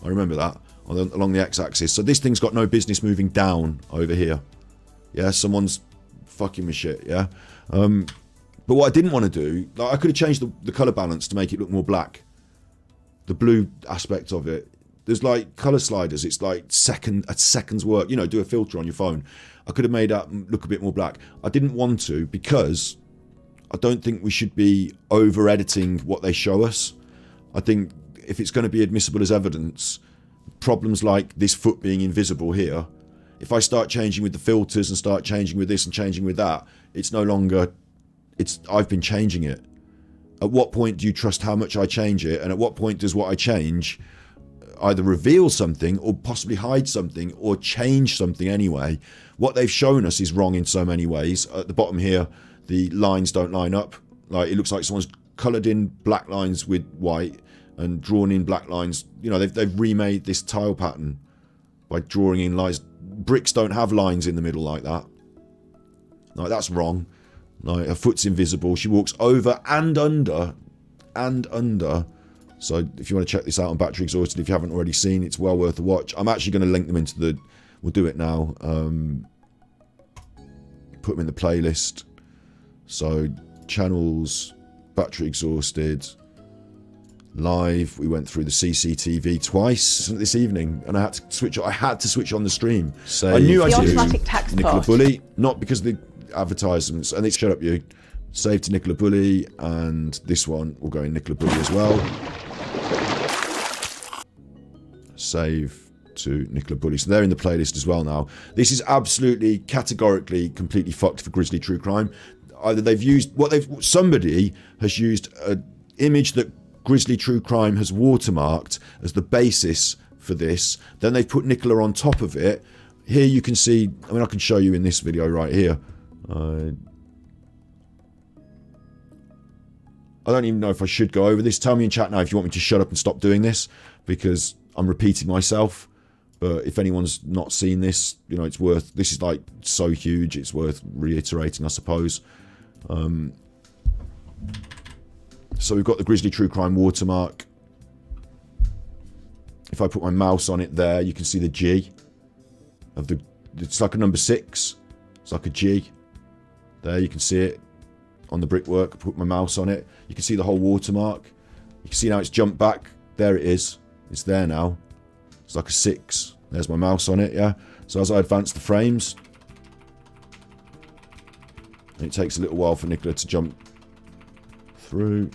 I remember that along the x-axis. So this thing's got no business moving down over here. Yeah, someone's fucking with shit. Yeah. But what I didn't want to do, like, I could have changed the color balance to make it look more black. The blue aspect of it. There's like color sliders. It's like a second's work. You know, do a filter on your phone. I could have made that look a bit more black. I didn't want to because I don't think we should be over editing what they show us. I think if it's going to be admissible as evidence, problems like this foot being invisible here, if I start changing with the filters and start changing with this and changing with that, it's no longer, I've been changing it. At what point do you trust how much I change it? And at what point does what I change either reveal something or possibly hide something or change something anyway? What they've shown us is wrong in so many ways. At the bottom here, the lines don't line up. Like, it looks like someone's coloured in black lines with white and drawn in black lines. You know, they've remade this tile pattern by drawing in lines. Bricks don't have lines in the middle like that. Like, that's wrong. Like, her foot's invisible. She walks over and under. So if you want to check this out on Battery Exhausted, if you haven't already seen, it's well worth a watch. I'm actually going to link them into the... We'll do it now. Put them in the playlist. So, channels, Battery Exhausted, live. We went through the CCTV twice this evening, and I had to switch on the stream. So I knew I The did. automatic tax Nicola part. Bulley, not because of the advertisements, and it's shut up you. Save to Nicola Bulley, and this one will go in Nicola Bulley as well. Save to Nicola Bulley. So they're in the playlist as well now. This is absolutely, categorically, completely fucked for Grizzly True Crime. Either they've used somebody has used an image that Grizzly True Crime has watermarked as the basis for this. Then they've put Nicola on top of it. Here you can see, I mean, I can show you in this video right here. I don't even know if I should go over this. Tell me in chat now if you want me to shut up and stop doing this, because I'm repeating myself. But if anyone's not seen this, you know, it's worth, this is like so huge, it's worth reiterating, I suppose. So we've got the Grizzly True Crime watermark. If I put my mouse on it there, you can see the G of the, it's like a number 6. It's like a G. There, you can see it on the brickwork. I put my mouse on it. You can see the whole watermark. You can see now it's jumped back. There it is. It's there now. It's like a 6. There's my mouse on it, yeah. So as I advance the frames, it takes a little while for Nicola to jump through.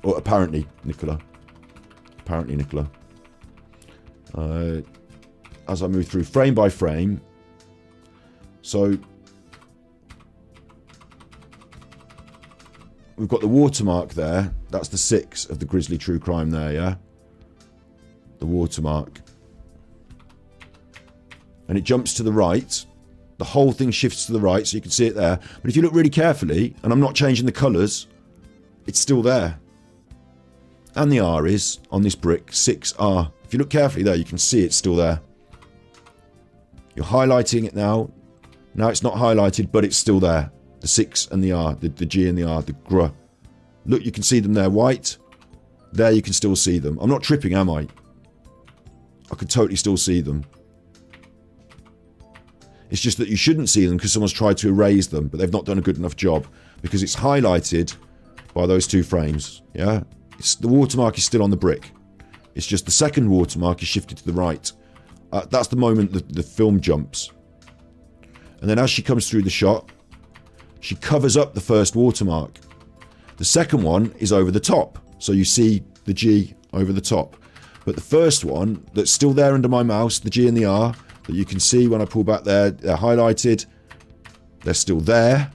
Or apparently, Nicola. Apparently, Nicola. As I move through frame by frame. So we've got the watermark there. That's the 6 of the Grizzly True Crime there, yeah? The watermark. And it jumps to the right. The whole thing shifts to the right, so you can see it there. But if you look really carefully, and I'm not changing the colours, it's still there. And the R is, on this brick, 6R. If you look carefully there, you can see it's still there. You're highlighting it now. Now it's not highlighted, but it's still there. The 6 and the R, the G and the R, the GR. Look, you can see them there, white. There you can still see them. I'm not tripping, am I? I can totally still see them. It's just that you shouldn't see them because someone's tried to erase them, but they've not done a good enough job. Because it's highlighted by those 2 frames, yeah? The watermark is still on the brick. It's just the second watermark is shifted to the right. That's the moment the film jumps. And then as she comes through the shot, she covers up the first watermark. The second one is over the top. So you see the G over the top. But the first one, that's still there under my mouse, the G and the R, that you can see when I pull back there, they're highlighted. They're still there.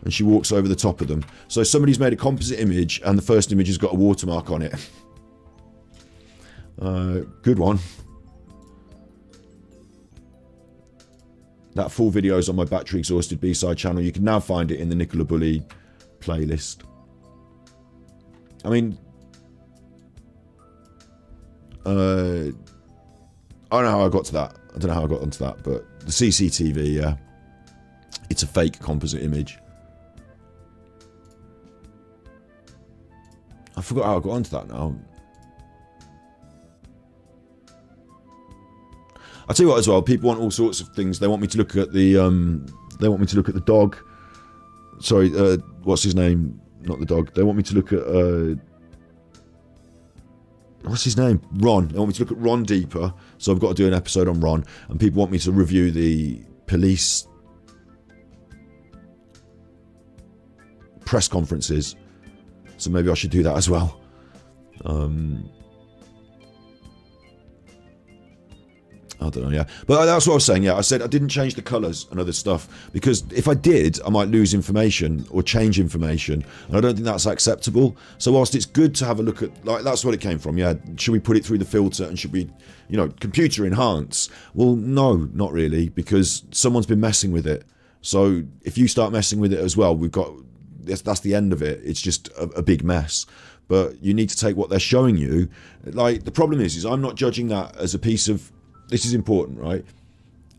And she walks over the top of them. So somebody's made a composite image and the first image has got a watermark on it. Good one. That full video is on my Battery Exhausted B-side channel. You can now find it in the Nicola Bulley playlist. I mean, I don't know how I got to that. I don't know how I got onto that, but the CCTV, yeah. It's a fake composite image. I forgot how I got onto that now. I'll tell you what as well, people want all sorts of things. They want me to look at the dog. Sorry, what's his name? Not the dog. They want me to look at what's his name? Ron. They want me to look at Ron deeper. So I've got to do an episode on Ron. And people want me to review the police press conferences. So maybe I should do that as well. I don't know, yeah. But that's what I was saying, yeah. I said I didn't change the colours and other stuff because if I did, I might lose information or change information. And I don't think that's acceptable. So whilst it's good to have a look at, like, that's what it came from, yeah. Should we put it through the filter and should we, you know, computer enhance? Well, no, not really, because someone's been messing with it. So if you start messing with it as well, we've got, that's the end of it. It's just a big mess. But you need to take what they're showing you. Like, the problem is I'm not judging that as a piece of, this is important, right?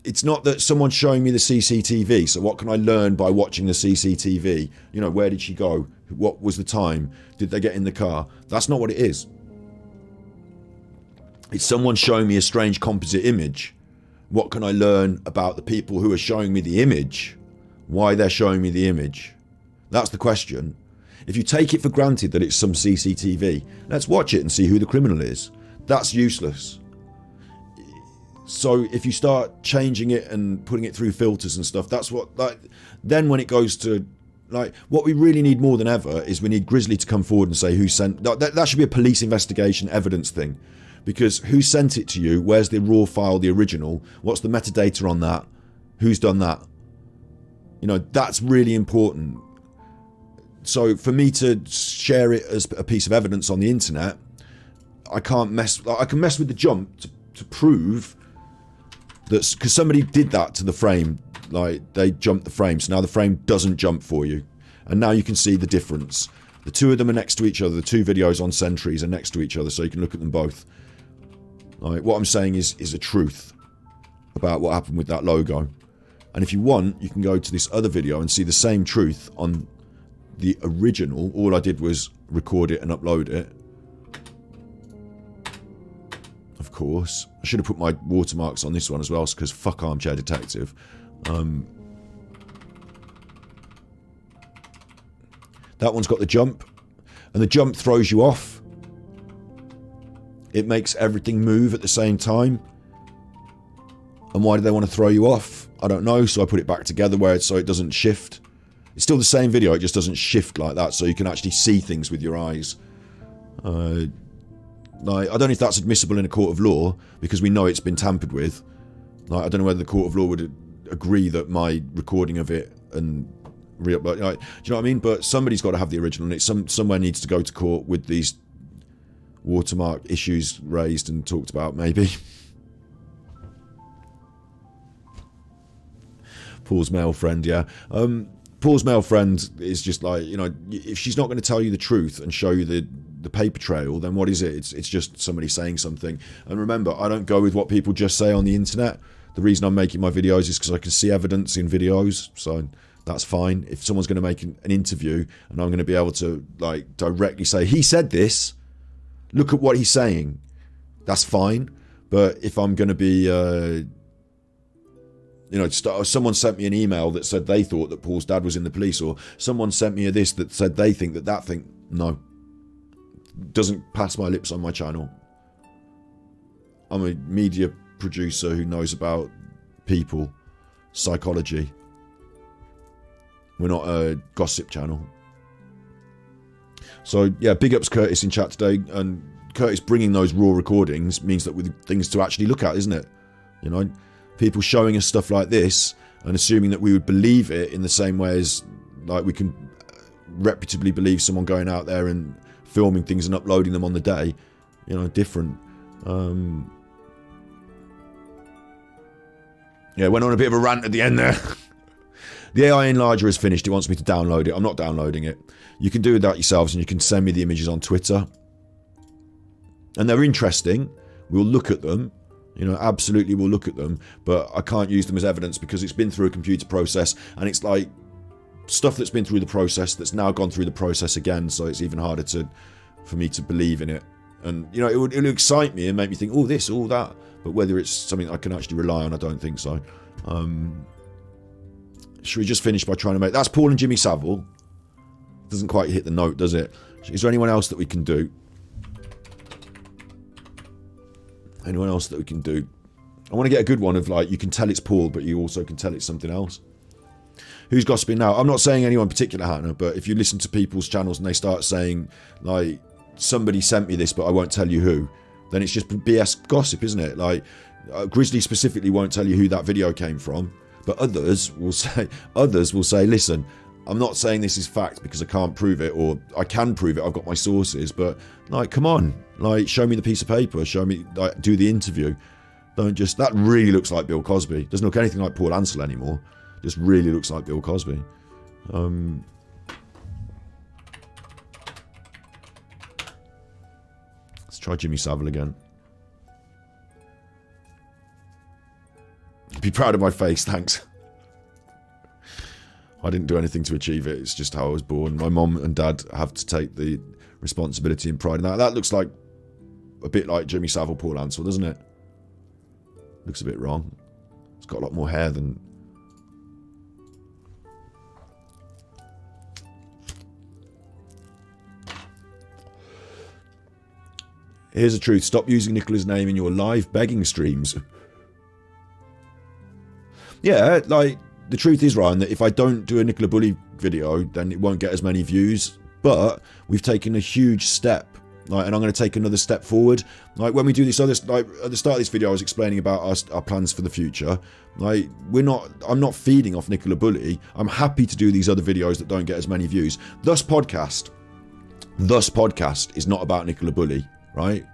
It's not that someone's showing me the CCTV, so what can I learn by watching the CCTV? You know, where did she go? What was the time? Did they get in the car? That's not what it is. It's someone showing me a strange composite image. What can I learn about the people who are showing me the image? Why they're showing me the image? That's the question. If you take it for granted that it's some CCTV, let's watch it and see who the criminal is. That's useless. So if you start changing it and putting it through filters and stuff, that's what, like, then when it goes to, like, what we really need more than ever is we need Grizzly to come forward and say who sent, that should be a police investigation evidence thing. Because who sent it to you, where's the raw file, the original, what's the metadata on that, who's done that? You know, that's really important. So for me to share it as a piece of evidence on the internet, I can mess with the jump to prove that, because somebody did that to the frame, like they jumped the frame, so now the frame doesn't jump for you, and now you can see the difference. The two of them are next to each other. The two videos on Sentries are next to each other, so you can look at them both. Like, what I'm saying is a truth about what happened with that logo. And if you want, you can go to this other video and see the same truth on the original. All I did was record it and upload it. Of course. I should have put my watermarks on this one as well, because fuck Armchair Detective. That one's got the jump. And the jump throws you off. It makes everything move at the same time. And why do they want to throw you off? I don't know, so I put it back together so it doesn't shift. It's still the same video, it just doesn't shift like that, so you can actually see things with your eyes. Like, I don't know if that's admissible in a court of law, because we know it's been tampered with. Like, I don't know whether the court of law would agree that my recording of it and re-upload, like, do you know what I mean? But somebody's got to have the original, and it somewhere needs to go to court with these watermark issues raised and talked about, maybe. Paul's male friend, yeah. Paul's male friend is just like, you know, if she's not going to tell you the truth and show you the paper trail, then what is it? It's just somebody saying something. And remember, I don't go with what people just say on the internet. The reason I'm making my videos is because I can see evidence in videos, so that's fine. If someone's going to make an interview and I'm going to be able to, like, directly say, he said this, look at what he's saying, that's fine. But if I'm going to be... you know, someone sent me an email that said they thought that Paul's dad was in the police, or someone sent me a this that said they think that thing. No. Doesn't pass my lips on my channel. I'm a media producer who knows about people, psychology. We're not a gossip channel. So, yeah, big ups Curtis in chat today. And Curtis bringing those raw recordings means that with things to actually look at, isn't it? You know? People showing us stuff like this and assuming that we would believe it in the same way as, like, we can reputably believe someone going out there and filming things and uploading them on the day, you know, different. Yeah, went on a bit of a rant at the end there. The AI enlarger is finished. It wants me to download it. I'm not downloading it. You can do that yourselves, and you can send me the images on Twitter. And they're interesting. We'll look at them. You know, absolutely we'll look at them, but I can't use them as evidence because it's been through a computer process, and it's like stuff that's been through the process that's now gone through the process again, so it's even harder for me to believe in it. And, you know, it'll excite me and make me think, oh, this, oh, that, but whether it's something I can actually rely on, I don't think so. Should we just finish by trying to make... That's Paul and Jimmy Savile. Doesn't quite hit the note, does it? Is there anyone else that we can do? Anyone else that we can do? I want to get a good one of, like, you can tell it's Paul, but you also can tell it's something else. Who's gossiping now? I'm not saying anyone particular, Hannah, but if you listen to people's channels and they start saying, like, somebody sent me this, but I won't tell you who, then it's just BS gossip, isn't it? Like, Grizzly specifically won't tell you who that video came from, but others will say, listen, I'm not saying this is fact because I can't prove it, or I can prove it, I've got my sources, but, like, come on, like, show me the piece of paper, show me, like, do the interview. Don't just... That really looks like Bill Cosby. Doesn't look anything like Paul Ansel anymore. Just really looks like Bill Cosby. Let's try Jimmy Savile again. Be proud of my face, thanks. I didn't do anything to achieve it. It's just how I was born. My mom and dad have to take the responsibility and pride in that. That looks like a bit like Jimmy Savile, Paul Ansel, doesn't it? Looks a bit wrong. It's got a lot more hair than... Here's the truth. Stop using Nicola's name in your live begging streams. Yeah, like, the truth is, Ryan, that if I don't do a Nicola Bulley video, then it won't get as many views. But we've taken a huge step. Like, and I'm going to take another step forward. Like, when we do this other, like, at the start of this video, I was explaining about our plans for the future. Like, I'm not feeding off Nicola Bulley. I'm happy to do these other videos that don't get as many views. Thus podcast is not about Nicola Bulley, right?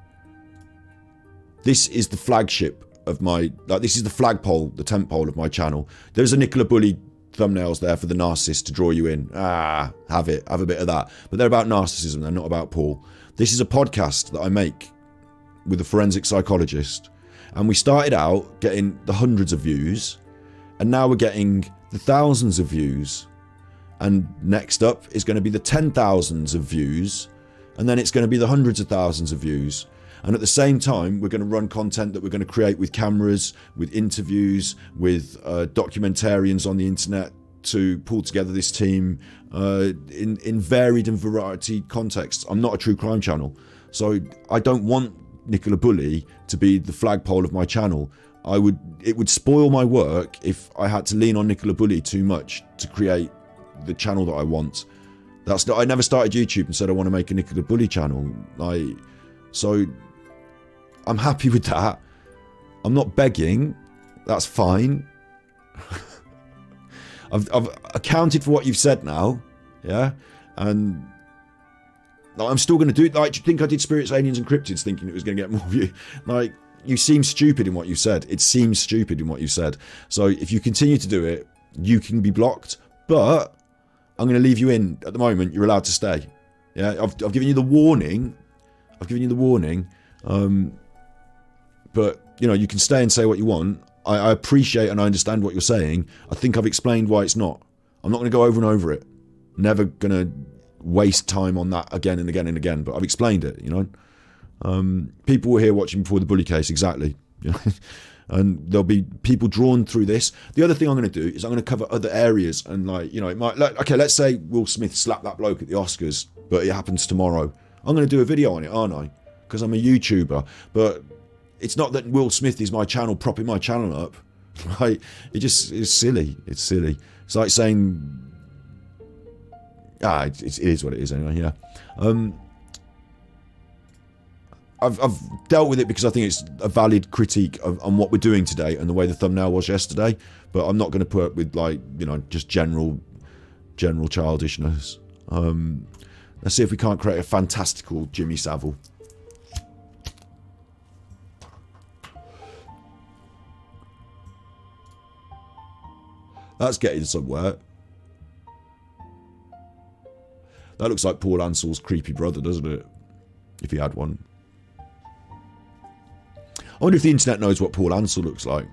This is the flagship of my, like, this is the flagpole, the tent pole of my channel. There's a Nicola Bulley thumbnails there for the narcissist to draw you in. Have a bit of that. But they're about narcissism, they're not about Paul. This is a podcast that I make with a forensic psychologist. And we started out getting the hundreds of views, and now we're getting the thousands of views. And next up is going to be the 10,000s of views, and then it's going to be the hundreds of thousands of views. And at the same time, we're going to run content that we're going to create with cameras, with interviews, with documentarians on the internet to pull together this team in varied and variety contexts. I'm not a true crime channel, so I don't want Nicola Bulley to be the flagpole of my channel. It would spoil my work if I had to lean on Nicola Bulley too much to create the channel that I want. I never started YouTube and said I want to make a Nicola Bulley channel. So I'm happy with that. I'm not begging. That's fine. I've accounted for what you've said now, yeah, and like, I'm still going to do it. Like, do you think I did Spirits, Aliens, and Cryptids thinking it was going to get more views? Like, you seem stupid in what you said. It seems stupid in what you said. So if you continue to do it, you can be blocked. But I'm going to leave you in at the moment. You're allowed to stay. Yeah, I've given you the warning. But you know, you can stay and say what you want. I appreciate and I understand what you're saying. I think I've explained why it's not. I'm not going to go over and over it. Never going to waste time on that again and again and again. But I've explained it, you know. People were here watching before the Bulley case, exactly. You know? And there'll be people drawn through this. The other thing I'm going to do is I'm going to cover other areas. And like, you know, it might, like, okay, let's say Will Smith slapped that bloke at the Oscars, but it happens tomorrow. I'm going to do a video on it, aren't I? Because I'm a YouTuber. But it's not that Will Smith is my channel, propping my channel up. Right? It's silly. It's silly. It's like saying, it is what it is anyway. Yeah. I've dealt with it because I think it's a valid critique on what we're doing today and the way the thumbnail was yesterday. But I'm not going to put up with, like, you know, just general childishness. Let's see if we can't create a fantastical Jimmy Savile. That's getting somewhere. That looks like Paul Ansell's creepy brother, doesn't it? If he had one. I wonder if the internet knows what Paul Ansell looks like.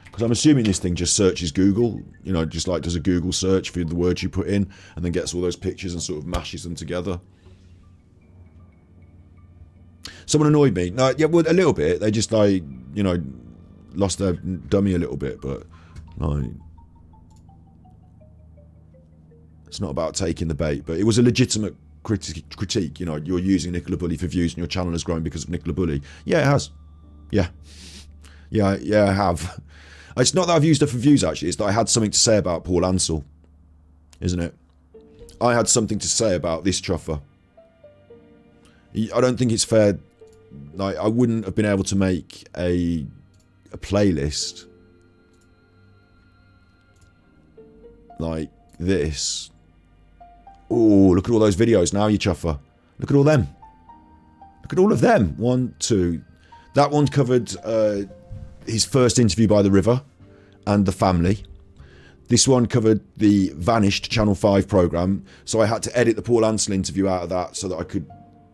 Because I'm assuming this thing just searches Google. You know, just like does a Google search for the words you put in and then gets all those pictures and sort of mashes them together. Someone annoyed me. No, yeah, well, a little bit. They just, like, you know, lost their dummy a little bit, but like, it's not about taking the bait. But it was a legitimate critique. You know, you're using Nicola Bulley for views and your channel has grown because of Nicola Bulley. Yeah, it has. Yeah, I have. It's not that I've used her for views, actually. It's that I had something to say about Paul Ansell, isn't it? I had something to say about this truffer. I don't think it's fair. Like, I wouldn't have been able to make a playlist like this. Oh, look at all those videos now, you chuffer. Look at all them. Look at all of them. 1, 2. That one covered his first interview by the river and the family. This one covered the Vanished Channel 5 programme. So I had to edit the Paul Ansell interview out of that so that I could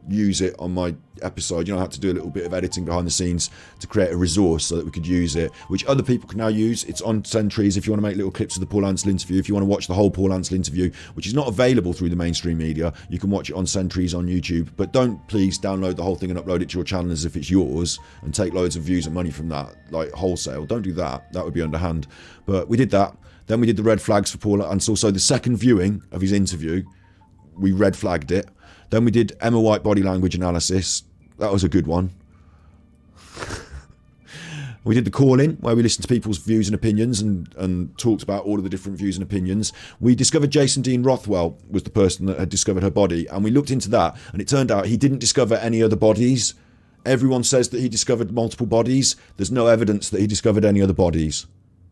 use it on my episode. You know, I had to do a little bit of editing behind the scenes to create a resource so that we could use it, which other people can now use. It's on Sentries if you want to make little clips of the Paul Ansell interview. If you want to watch the whole Paul Ansell interview, which is not available through the mainstream media, you can watch it on Sentries on YouTube. But don't please download the whole thing and upload it to your channel as if it's yours and take loads of views and money from that, like wholesale. Don't do that. That would be underhand. But we did that. Then we did the red flags for Paul Ansell. So the second viewing of his interview we red flagged it. Then we did Emma White body language analysis. That was a good one. We did the call-in, where we listened to people's views and opinions and talked about all of the different views and opinions. We discovered Jason Dean Rothwell was the person that had discovered her body, and we looked into that, and it turned out he didn't discover any other bodies. Everyone says that he discovered multiple bodies. There's no evidence that he discovered any other bodies.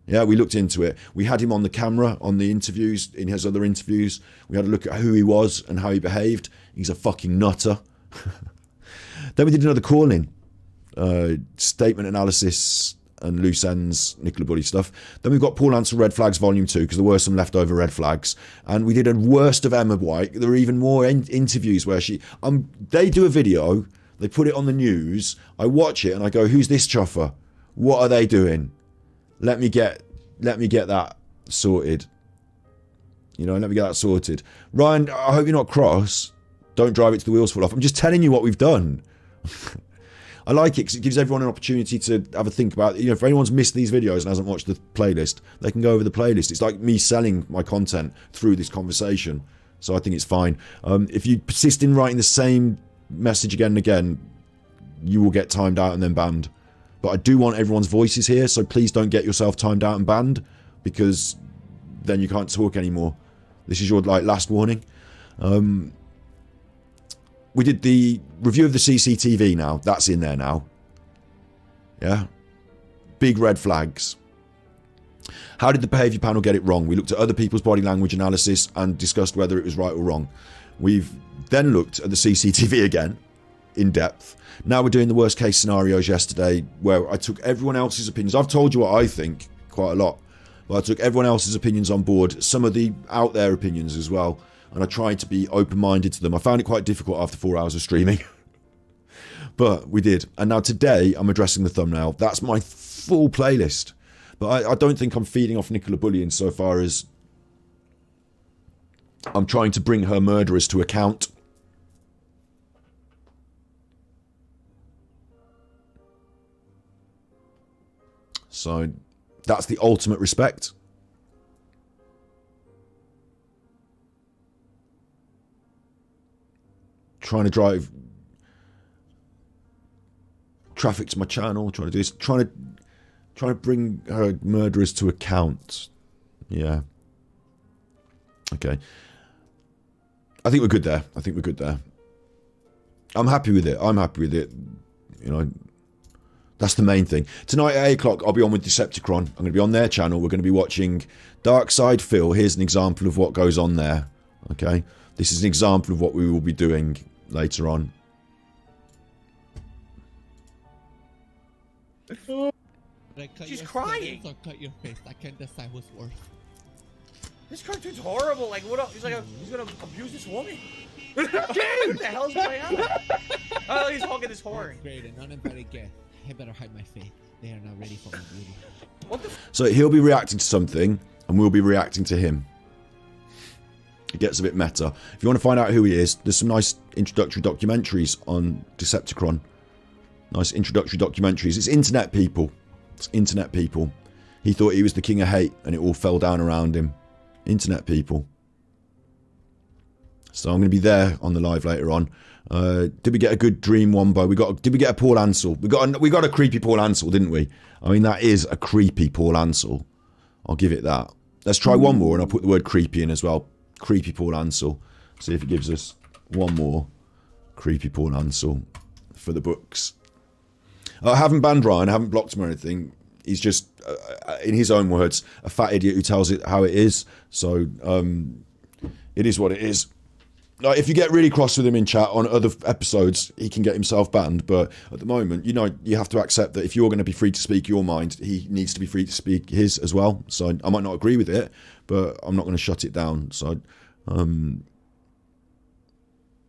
Yeah, we looked into it. We had him on the camera, on the interviews, in his other interviews. We had a look at who he was and how he behaved. He's a fucking nutter. Then we did another call-in. Statement analysis and loose ends, Nicola Bulley stuff. Then we've got Paul Ansell Red Flags Volume 2, because there were some leftover red flags. And we did a worst of Emma White. There were even more interviews where they do a video, they put it on the news, I watch it and I go, who's this chuffer? What are they doing? Let me get that sorted. You know, let me get that sorted. Ryan, I hope you're not cross. Don't drive it to the wheels fall off. I'm just telling you what we've done. I like it because it gives everyone an opportunity to have a think about, you know, if anyone's missed these videos and hasn't watched the playlist, they can go over the playlist. It's like me selling my content through this conversation. So I think it's fine. If you persist in writing the same message again and again, you will get timed out and then banned. But I do want everyone's voices here, so please don't get yourself timed out and banned, because then you can't talk anymore. This is your last warning. We did the review of the CCTV now. That's in there now. Yeah. Big red flags. How did the behaviour panel get it wrong? We looked at other people's body language analysis and discussed whether it was right or wrong. We've then looked at the CCTV again, in depth. Now we're doing the worst case scenarios yesterday, where I took everyone else's opinions. I've told you what I think quite a lot. But I took everyone else's opinions on board, some of the out there opinions as well. And I tried to be open-minded to them. I found it quite difficult after 4 hours of streaming. But we did. And now today, I'm addressing the thumbnail. That's my full playlist. But I don't think I'm feeding off Nicola Bulley insofar as I'm trying to bring her murderers to account. So that's the ultimate respect. Trying to drive traffic to my channel, trying to do this, trying to bring her murderers to account. Yeah. Okay. I think we're good there. I'm happy with it. You know, that's the main thing. Tonight at 8 o'clock, I'll be on with Decepticon. I'm going to be on their channel. We're going to be watching Dark Side Phil. Here's an example of what goes on there. Okay. This is an example of what we will be doing later on. She's crying. Or cut your face. I can't decide what's worse. This cartoon's horrible. Like, what else? He's gonna abuse this woman. What the hell's going on? Oh, he's hogging his horn. Great, and none of them get. I better hide my face. They are not ready for my beauty. What the? So he'll be reacting to something, and we'll be reacting to him. It gets a bit meta. If you want to find out who he is, there's some nice introductory documentaries on Decepticon. Nice introductory documentaries. It's internet people. It's internet people. He thought he was the king of hate, and it all fell down around him. Internet people. So I'm going to be there on the live later on. Did we get a good Dream Wombo? Did we get a Paul Ansell? We got a creepy Paul Ansell, didn't we? I mean, that is a creepy Paul Ansell. I'll give it that. Let's try one more, and I'll put the word creepy in as well. Creepy Paul Ansell. See if it gives us one more. Creepy Paul Ansell for the books. I haven't banned Ryan. I haven't blocked him or anything. He's just, in his own words, a fat idiot who tells it how it is. So, it is what it is. Like, if you get really cross with him in chat on other episodes, he can get himself banned. But at the moment, you know, you have to accept that if you're going to be free to speak your mind, he needs to be free to speak his as well. So I might not agree with it, but I'm not going to shut it down. So,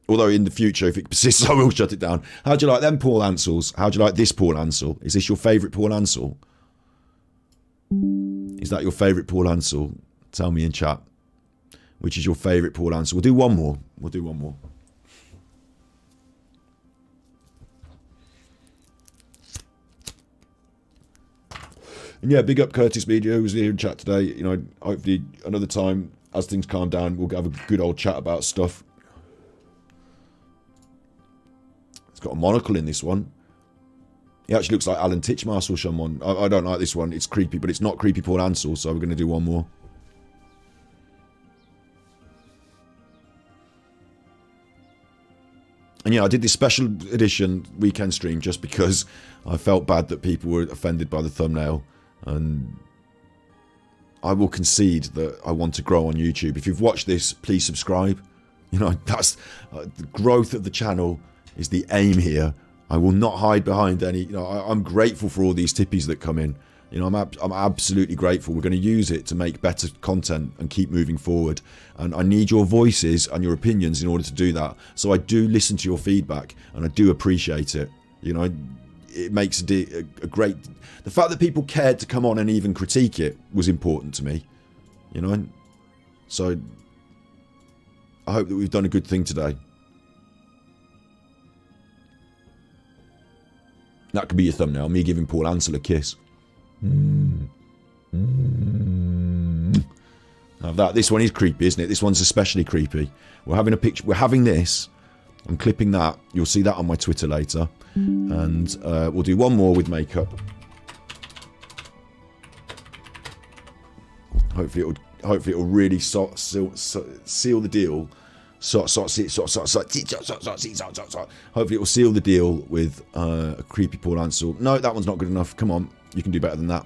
although in the future, if it persists, I will shut it down. How do you like them Paul Ansells? How do you like this Paul Ansell? Is this your favourite Paul Ansell? Is that your favourite Paul Ansell? Tell me in chat. Which is your favourite Paul Ansell? We'll do one more. And yeah, big up Curtis Media, who was here in chat today. You know, hopefully another time, as things calm down, we'll have a good old chat about stuff. got a monocle in this one. He actually looks like Alan Titchmarsh or someone. I don't like this one. It's creepy, but it's not creepy Paul Ansel, so we're going to do one more. And yeah, I did this special edition weekend stream just because I felt bad that people were offended by the thumbnail. And I will concede that I want to grow on YouTube. If you've watched this, please subscribe. You know, that's the growth of the channel is the aim here. I will not hide behind any. You know, I'm grateful for all these tippies that come in. You know, I'm absolutely grateful. We're going to use it to make better content and keep moving forward. And I need your voices and your opinions in order to do that. So I do listen to your feedback, and I do appreciate it. You know, it makes a great. The fact that people cared to come on and even critique it was important to me. You know, so I hope that we've done a good thing today. That could be your thumbnail, me giving Paul Ansel a kiss. Now this one is creepy, isn't it? This one's especially creepy. We're having a picture. We're having this. I'm clipping that. You'll see that on my Twitter later. And we'll do one more with makeup. Hopefully it'll really seal the deal. Hopefully it will seal the deal with a creepy Paul Ansel. No, that one's not good enough. Come on, you can do better than that.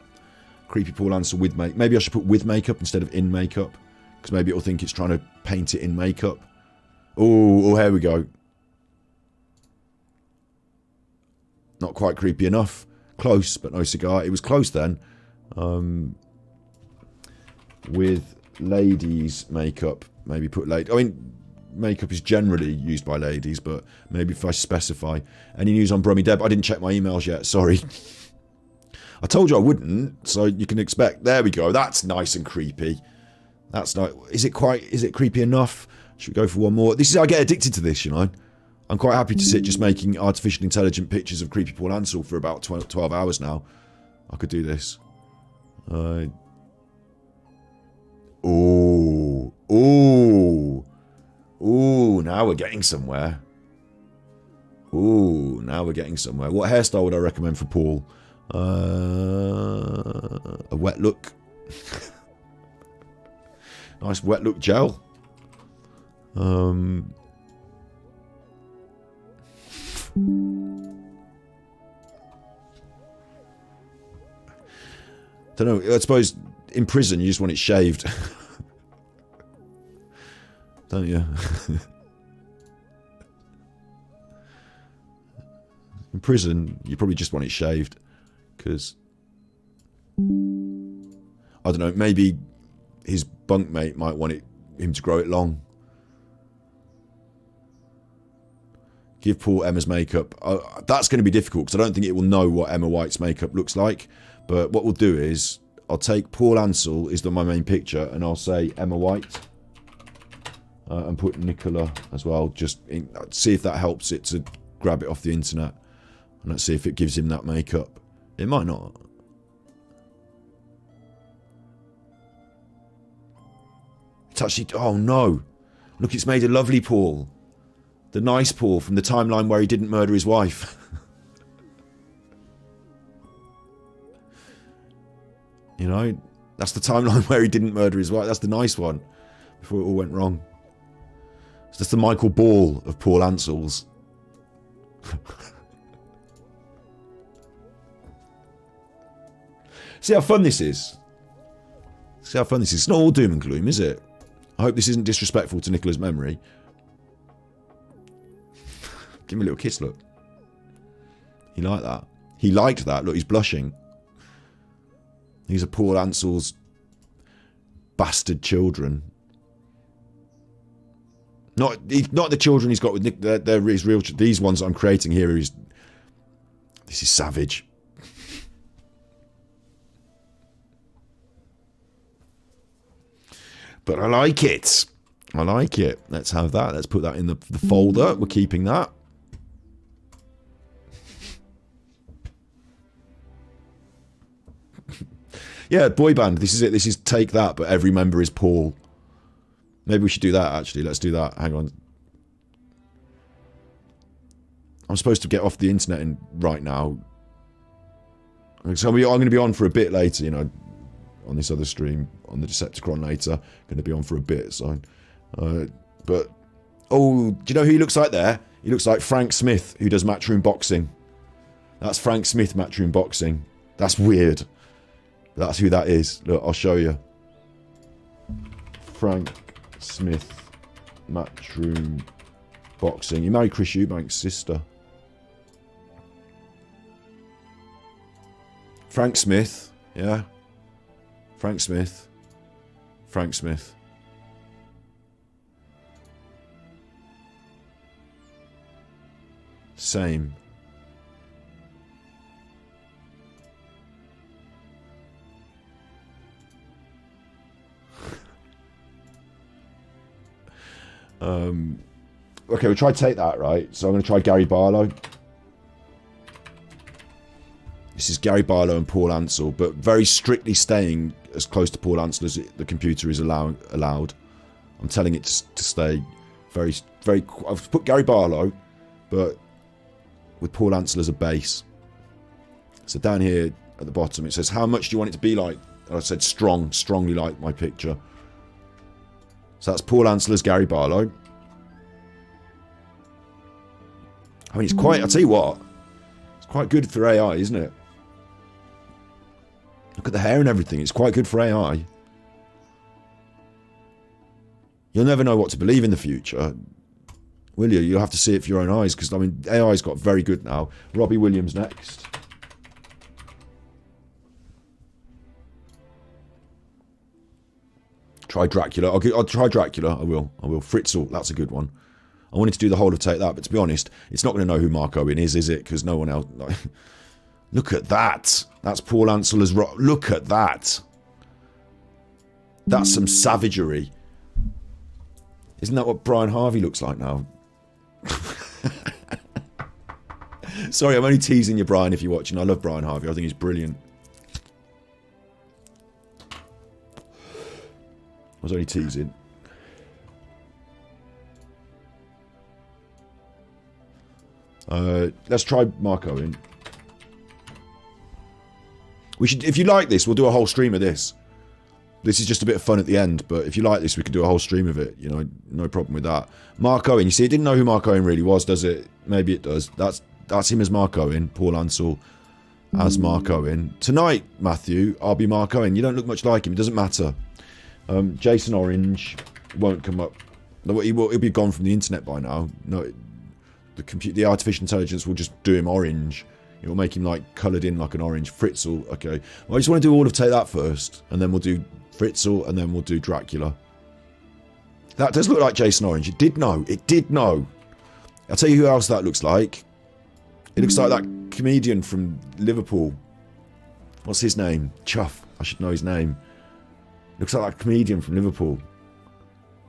Creepy Paul Ansel with makeup. Maybe I should put with makeup instead of in makeup, because maybe it'll think it's trying to paint it in makeup. Oh, here we go. Not quite creepy enough. Close, but no cigar. It was close then. With ladies makeup, maybe put lady. I mean, makeup is generally used by ladies, but maybe if I specify. Any news on Brummy Deb? I didn't check my emails yet, sorry. I told you I wouldn't, so you can expect. There we go. That's nice and creepy. That's nice. Is it creepy enough? Should we go for one more? This is I get addicted to this, you know. I'm quite happy to sit just making artificial intelligent pictures of creepy Paul Ansel for about 12 hours now. I could do this. Ooh, now we're getting somewhere. Ooh, now we're getting somewhere. What hairstyle would I recommend for Paul? A wet look. Nice wet look gel. Don't know. I suppose in prison you just want it shaved. Don't you? In prison, you probably just want it shaved. Because, I don't know, maybe his bunkmate might want him to grow it long. Give Paul Emma's makeup. That's going to be difficult, because I don't think it will know what Emma White's makeup looks like. But what we'll do is, I'll take Paul Ansel is my main picture, and I'll say Emma White. And put Nicola as well, just see if that helps it to grab it off the internet. And let's see if it gives him that makeup. It might not. It's actually, oh no. Look, it's made a lovely Paul. The nice Paul from the timeline where he didn't murder his wife. You know, that's the timeline where he didn't murder his wife. That's the nice one. Before it all went wrong. So that's the Michael Ball of Paul Ansels. See how fun this is? See how fun this is? It's not all doom and gloom, is it? I hope this isn't disrespectful to Nicola's memory. Give him a little kiss, look. He liked that. He liked that. Look, he's blushing. These are Paul Ansel's bastard children. Not the children he's got with Nick. They're his real. These ones I'm creating here is. This is savage. But I like it. I like it. Let's have that. Let's put that in the folder. We're keeping that. Yeah, boy band. This is it. This is Take That, but every member is Paul. Maybe we should do that, actually. Let's do that. Hang on. I'm supposed to get off the internet right now. So I'm going to be on for a bit later, you know, on this other stream, on the Decepticon later. Going to be on for a bit, so... but... Oh, do you know who he looks like there? He looks like Frank Smith, who does Matchroom Boxing. That's Frank Smith, Matchroom Boxing. That's weird. That's who that is. Look, I'll show you. Frank Smith, Matchroom Boxing. He married Chris Eubank's sister. Frank Smith, yeah. Frank Smith. Frank Smith. Same. Okay, we'll try to take that, right? So I'm going to try Gary Barlow. This is Gary Barlow and Paul Ansel, but very strictly staying as close to Paul Ansel as the computer is allowed. I'm telling it to stay very... I've put Gary Barlow, but with Paul Ansel as a base. So down here at the bottom it says, how much do you want it to be like? And I said strongly like my picture. So that's Paul Ansel as Gary Barlow. I mean, it's quite... I'll tell you what. It's quite good for AI, isn't it? Look at the hair and everything. It's quite good for AI. You'll never know what to believe in the future, will you? You'll have to see it for your own eyes, because, I mean, AI's got very good now. Robbie Williams next. Try Dracula. I'll try Dracula. I will. Fritzl, that's a good one. I wanted to do the whole of Take That, but to be honest, it's not going to know who Mark Owen is it? Because no one else... Like, look at that. That's Paul Ansel as... Look at that. That's some savagery. Isn't that what Brian Harvey looks like now? Sorry, I'm only teasing you, Brian, if you're watching. I love Brian Harvey. I think he's brilliant. I was only teasing. Let's try Mark Owen. We should, if you like this, we'll do a whole stream of this. This is just a bit of fun at the end, but if you like this, we could do a whole stream of it. You know, no problem with that. Mark Owen, you see, it didn't know who Mark Owen really was, does it? Maybe it does. That's him as Mark Owen. Paul Ansel as Mark Owen. Tonight, Matthew, I'll be Mark Owen. You don't look much like him. It doesn't matter. Jason Orange won't come up. He'll be gone from the internet by now. No, the artificial intelligence will just do him orange. It will make him like coloured in like an orange. Fritzl, okay. Well, I just want to do all of Take That first, and then we'll do Fritzl, and then we'll do Dracula. That does look like Jason Orange. It did know. It did know. I'll tell you who else that looks like. It looks like that comedian from Liverpool. What's his name? Chuff. I should know his name. Looks like that comedian from Liverpool.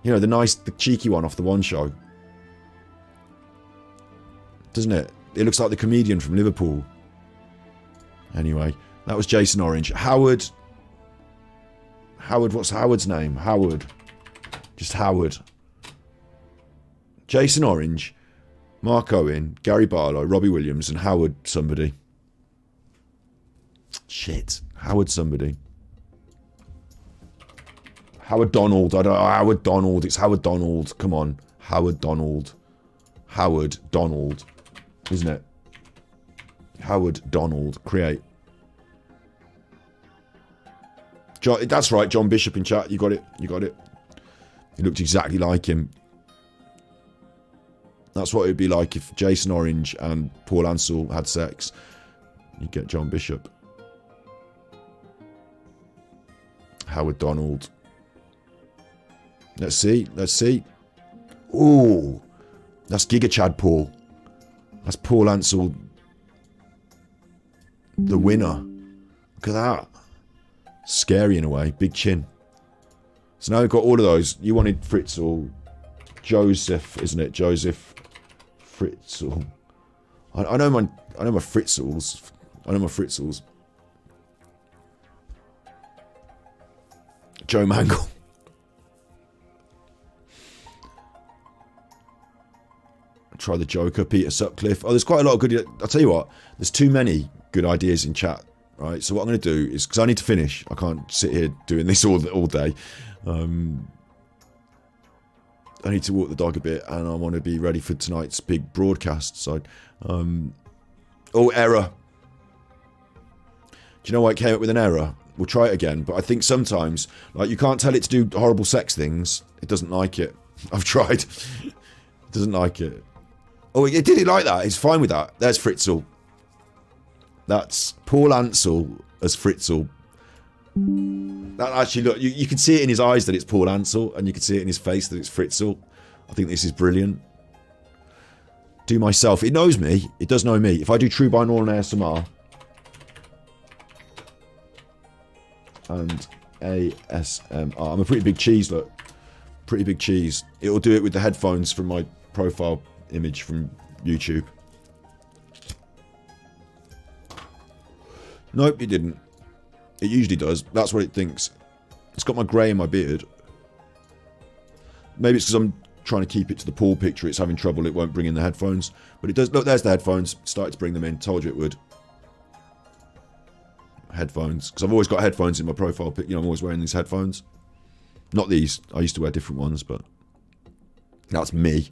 You know, the cheeky one off the One Show. Doesn't it? It looks like the comedian from Liverpool. Anyway, that was Jason Orange. Howard, what's Howard's name? Howard. Just Howard. Jason Orange, Mark Owen, Gary Barlow, Robbie Williams, and Howard somebody. Shit. Howard somebody. Howard Donald. I don't know. Howard Donald. It's Howard Donald. Come on. Howard Donald. Howard Donald. Isn't it? Howard Donald. Create. John, that's right. John Bishop in chat. You got it. You got it. He looked exactly like him. That's what it would be like if Jason Orange and Paul Ansel had sex. You get John Bishop. Howard Donald. Let's see. Let's see. Ooh. That's Giga Chad Paul. That's Paul Ansel. The winner. Look at that. Scary in a way. Big chin. So now we've got all of those. You wanted Fritzl. Joseph, isn't it? Joseph Fritzl. I know my Fritzls. I know my Fritzls. Joe Mangle. Try the Joker, Peter Sutcliffe. Oh, there's quite a lot of good... I'll tell you what, there's too many good ideas in chat, right? So what I'm going to do is, because I need to finish, I can't sit here doing this all day. I need to walk the dog a bit, and I want to be ready for tonight's big broadcast. So, oh, error. Do you know why it came up with an error? We'll try it again, but I think sometimes, like, you can't tell it to do horrible sex things. It doesn't like it. I've tried. It doesn't like it. Oh, it did it like that. It's fine with that. There's Fritzl. That's Paul Ansel as Fritzl. That actually, look, you can see it in his eyes that it's Paul Ansel, and you can see it in his face that it's Fritzl. I think this is brilliant. Do myself. It knows me. It does know me. If I do true binaural ASMR and ASMR, I'm a pretty big cheese, look. Pretty big cheese. It'll do it with the headphones from my profile image from YouTube. Nope, it didn't. It usually does. That's what it thinks. It's got my grey in my beard. Maybe it's because I'm trying to keep it to the pool picture. It's having trouble. It won't bring in the headphones. But it does. Look, there's the headphones. Started to bring them in. Told you it would. Headphones. Because I've always got headphones in my profile pic. You know, I'm always wearing these headphones. Not these. I used to wear different ones, but that's me.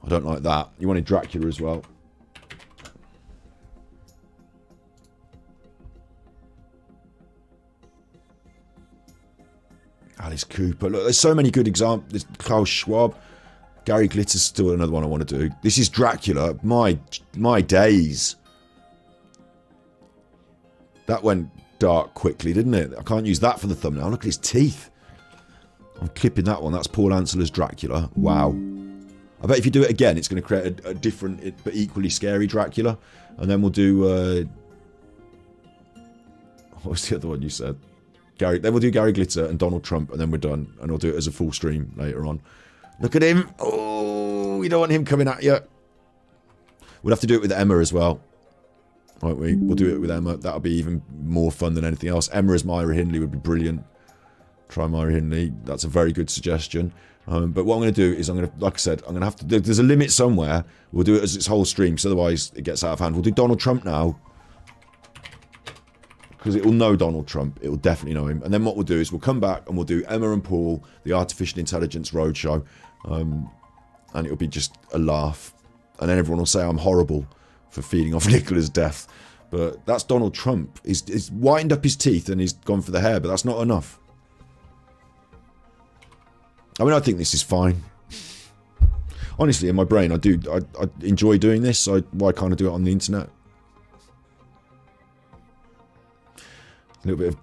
I don't like that. You wanted Dracula as well. Alice Cooper. Look, there's so many good examples. There's Klaus Schwab. Gary Glitter's still another one I want to do. This is Dracula. My days. That went dark quickly, didn't it? I can't use that for the thumbnail. Look at his teeth. I'm clipping that one. That's Paul Ansel as Dracula. Wow. I bet if you do it again, it's going to create a different but equally scary Dracula. And then we'll do... what was the other one you said? Then we'll do Gary Glitter and Donald Trump, and then we're done. And I'll do it as a full stream later on. Look at him. Oh, you don't want him coming at you. We'll have to do it with Emma as well. Won't we? We'll do it with Emma. That'll be even more fun than anything else. Emma as Myra Hindley would be brilliant. Try Myra Hindley. That's a very good suggestion. But what I'm going to do is like I said, I'm going to have to... There's a limit somewhere. We'll do it as its whole stream, because otherwise it gets out of hand. We'll do Donald Trump now. Because it will know Donald Trump. It will definitely know him. And then what we'll do is we'll come back and we'll do Emma and Paul, the Artificial Intelligence Roadshow. And it'll be just a laugh. And then everyone will say I'm horrible for feeding off Nicola's death. But that's Donald Trump. He's whitened up his teeth and he's gone for the hair, but that's not enough. I mean, I think this is fine. Honestly, in my brain, I enjoy doing this, so why can't I do it on the internet? A little bit of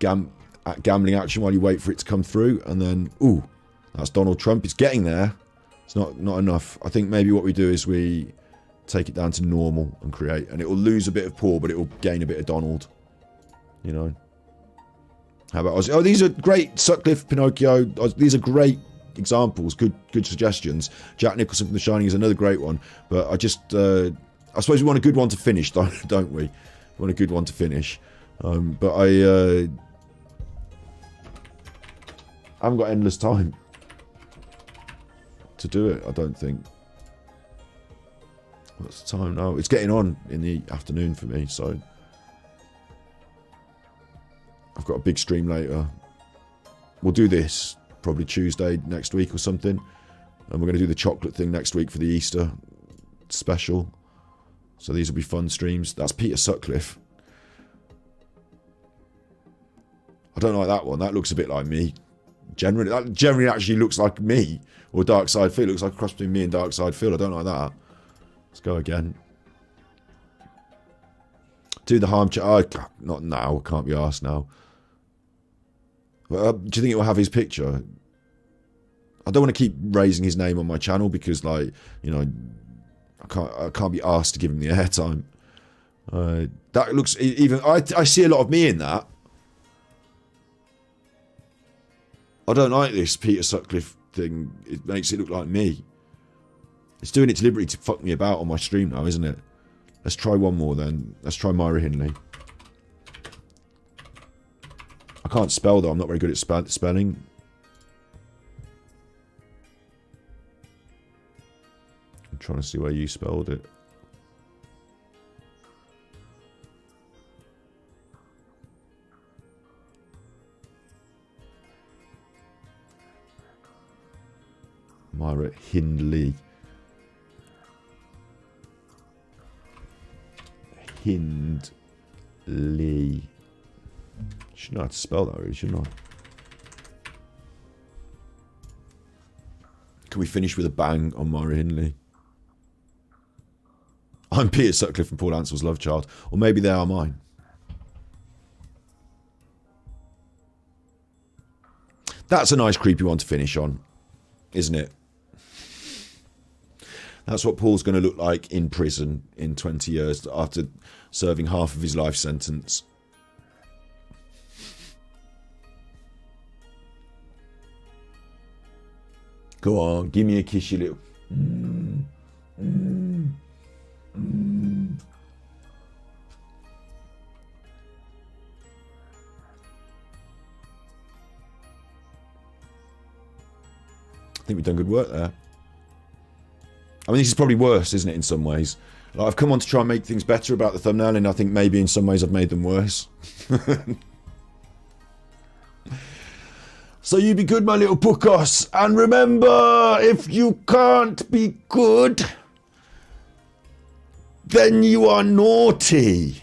gambling action while you wait for it to come through, and then, ooh, that's Donald Trump. It's getting there. It's not enough. I think maybe what we do is we take it down to normal and create, and it will lose a bit of Paul, but it will gain a bit of Donald. You know. How about Ozzy? Oh, these are great. Sutcliffe, Pinocchio. These are great examples. Good suggestions. Jack Nicholson from The Shining is another great one. But I just, I suppose we want a good one to finish, don't we? We want a good one to finish. But I haven't got endless time to do it, I don't think. What's the time now? It's getting on in the afternoon for me, so I've got a big stream later. We'll do this probably Tuesday next week or something, and we're going to do the chocolate thing next week for the Easter special. So these will be fun streams. That's Peter Sutcliffe. I don't like that one. That looks a bit like me. That generally actually looks like me. Or Dark Side Phil. It looks like a cross between me and Dark Side Phil. I don't like that. Let's go again. Do the harm check. Oh, not now. Can't be arsed now. Do you think it will have his picture? I don't want to keep raising his name on my channel because, like, you know, I can't be asked to give him the airtime. That looks even. I see a lot of me in that. I don't like this Peter Sutcliffe thing. It makes it look like me. It's doing it deliberately to fuck me about on my stream now, isn't it? Let's try one more then. Let's try Myra Hindley. I can't spell though. I'm not very good at spelling. I'm trying to see where you spelled it. Myra Hindley. Hindley. Should know how to spell that, really, shouldn't I? Can we finish with a bang on Myra Hindley? I'm Peter Sutcliffe and Paul Ansell's love child. Or maybe they are mine. That's a nice creepy one to finish on, isn't it? That's what Paul's going to look like in prison in 20 years after serving half of his life sentence. Go on, give me a kiss, you little... I think we've done good work there. I mean, this is probably worse, isn't it, in some ways? Like, I've come on to try and make things better about the thumbnail, and I think maybe in some ways I've made them worse. So you be good, my little puckos. And remember, if you can't be good, then you are naughty.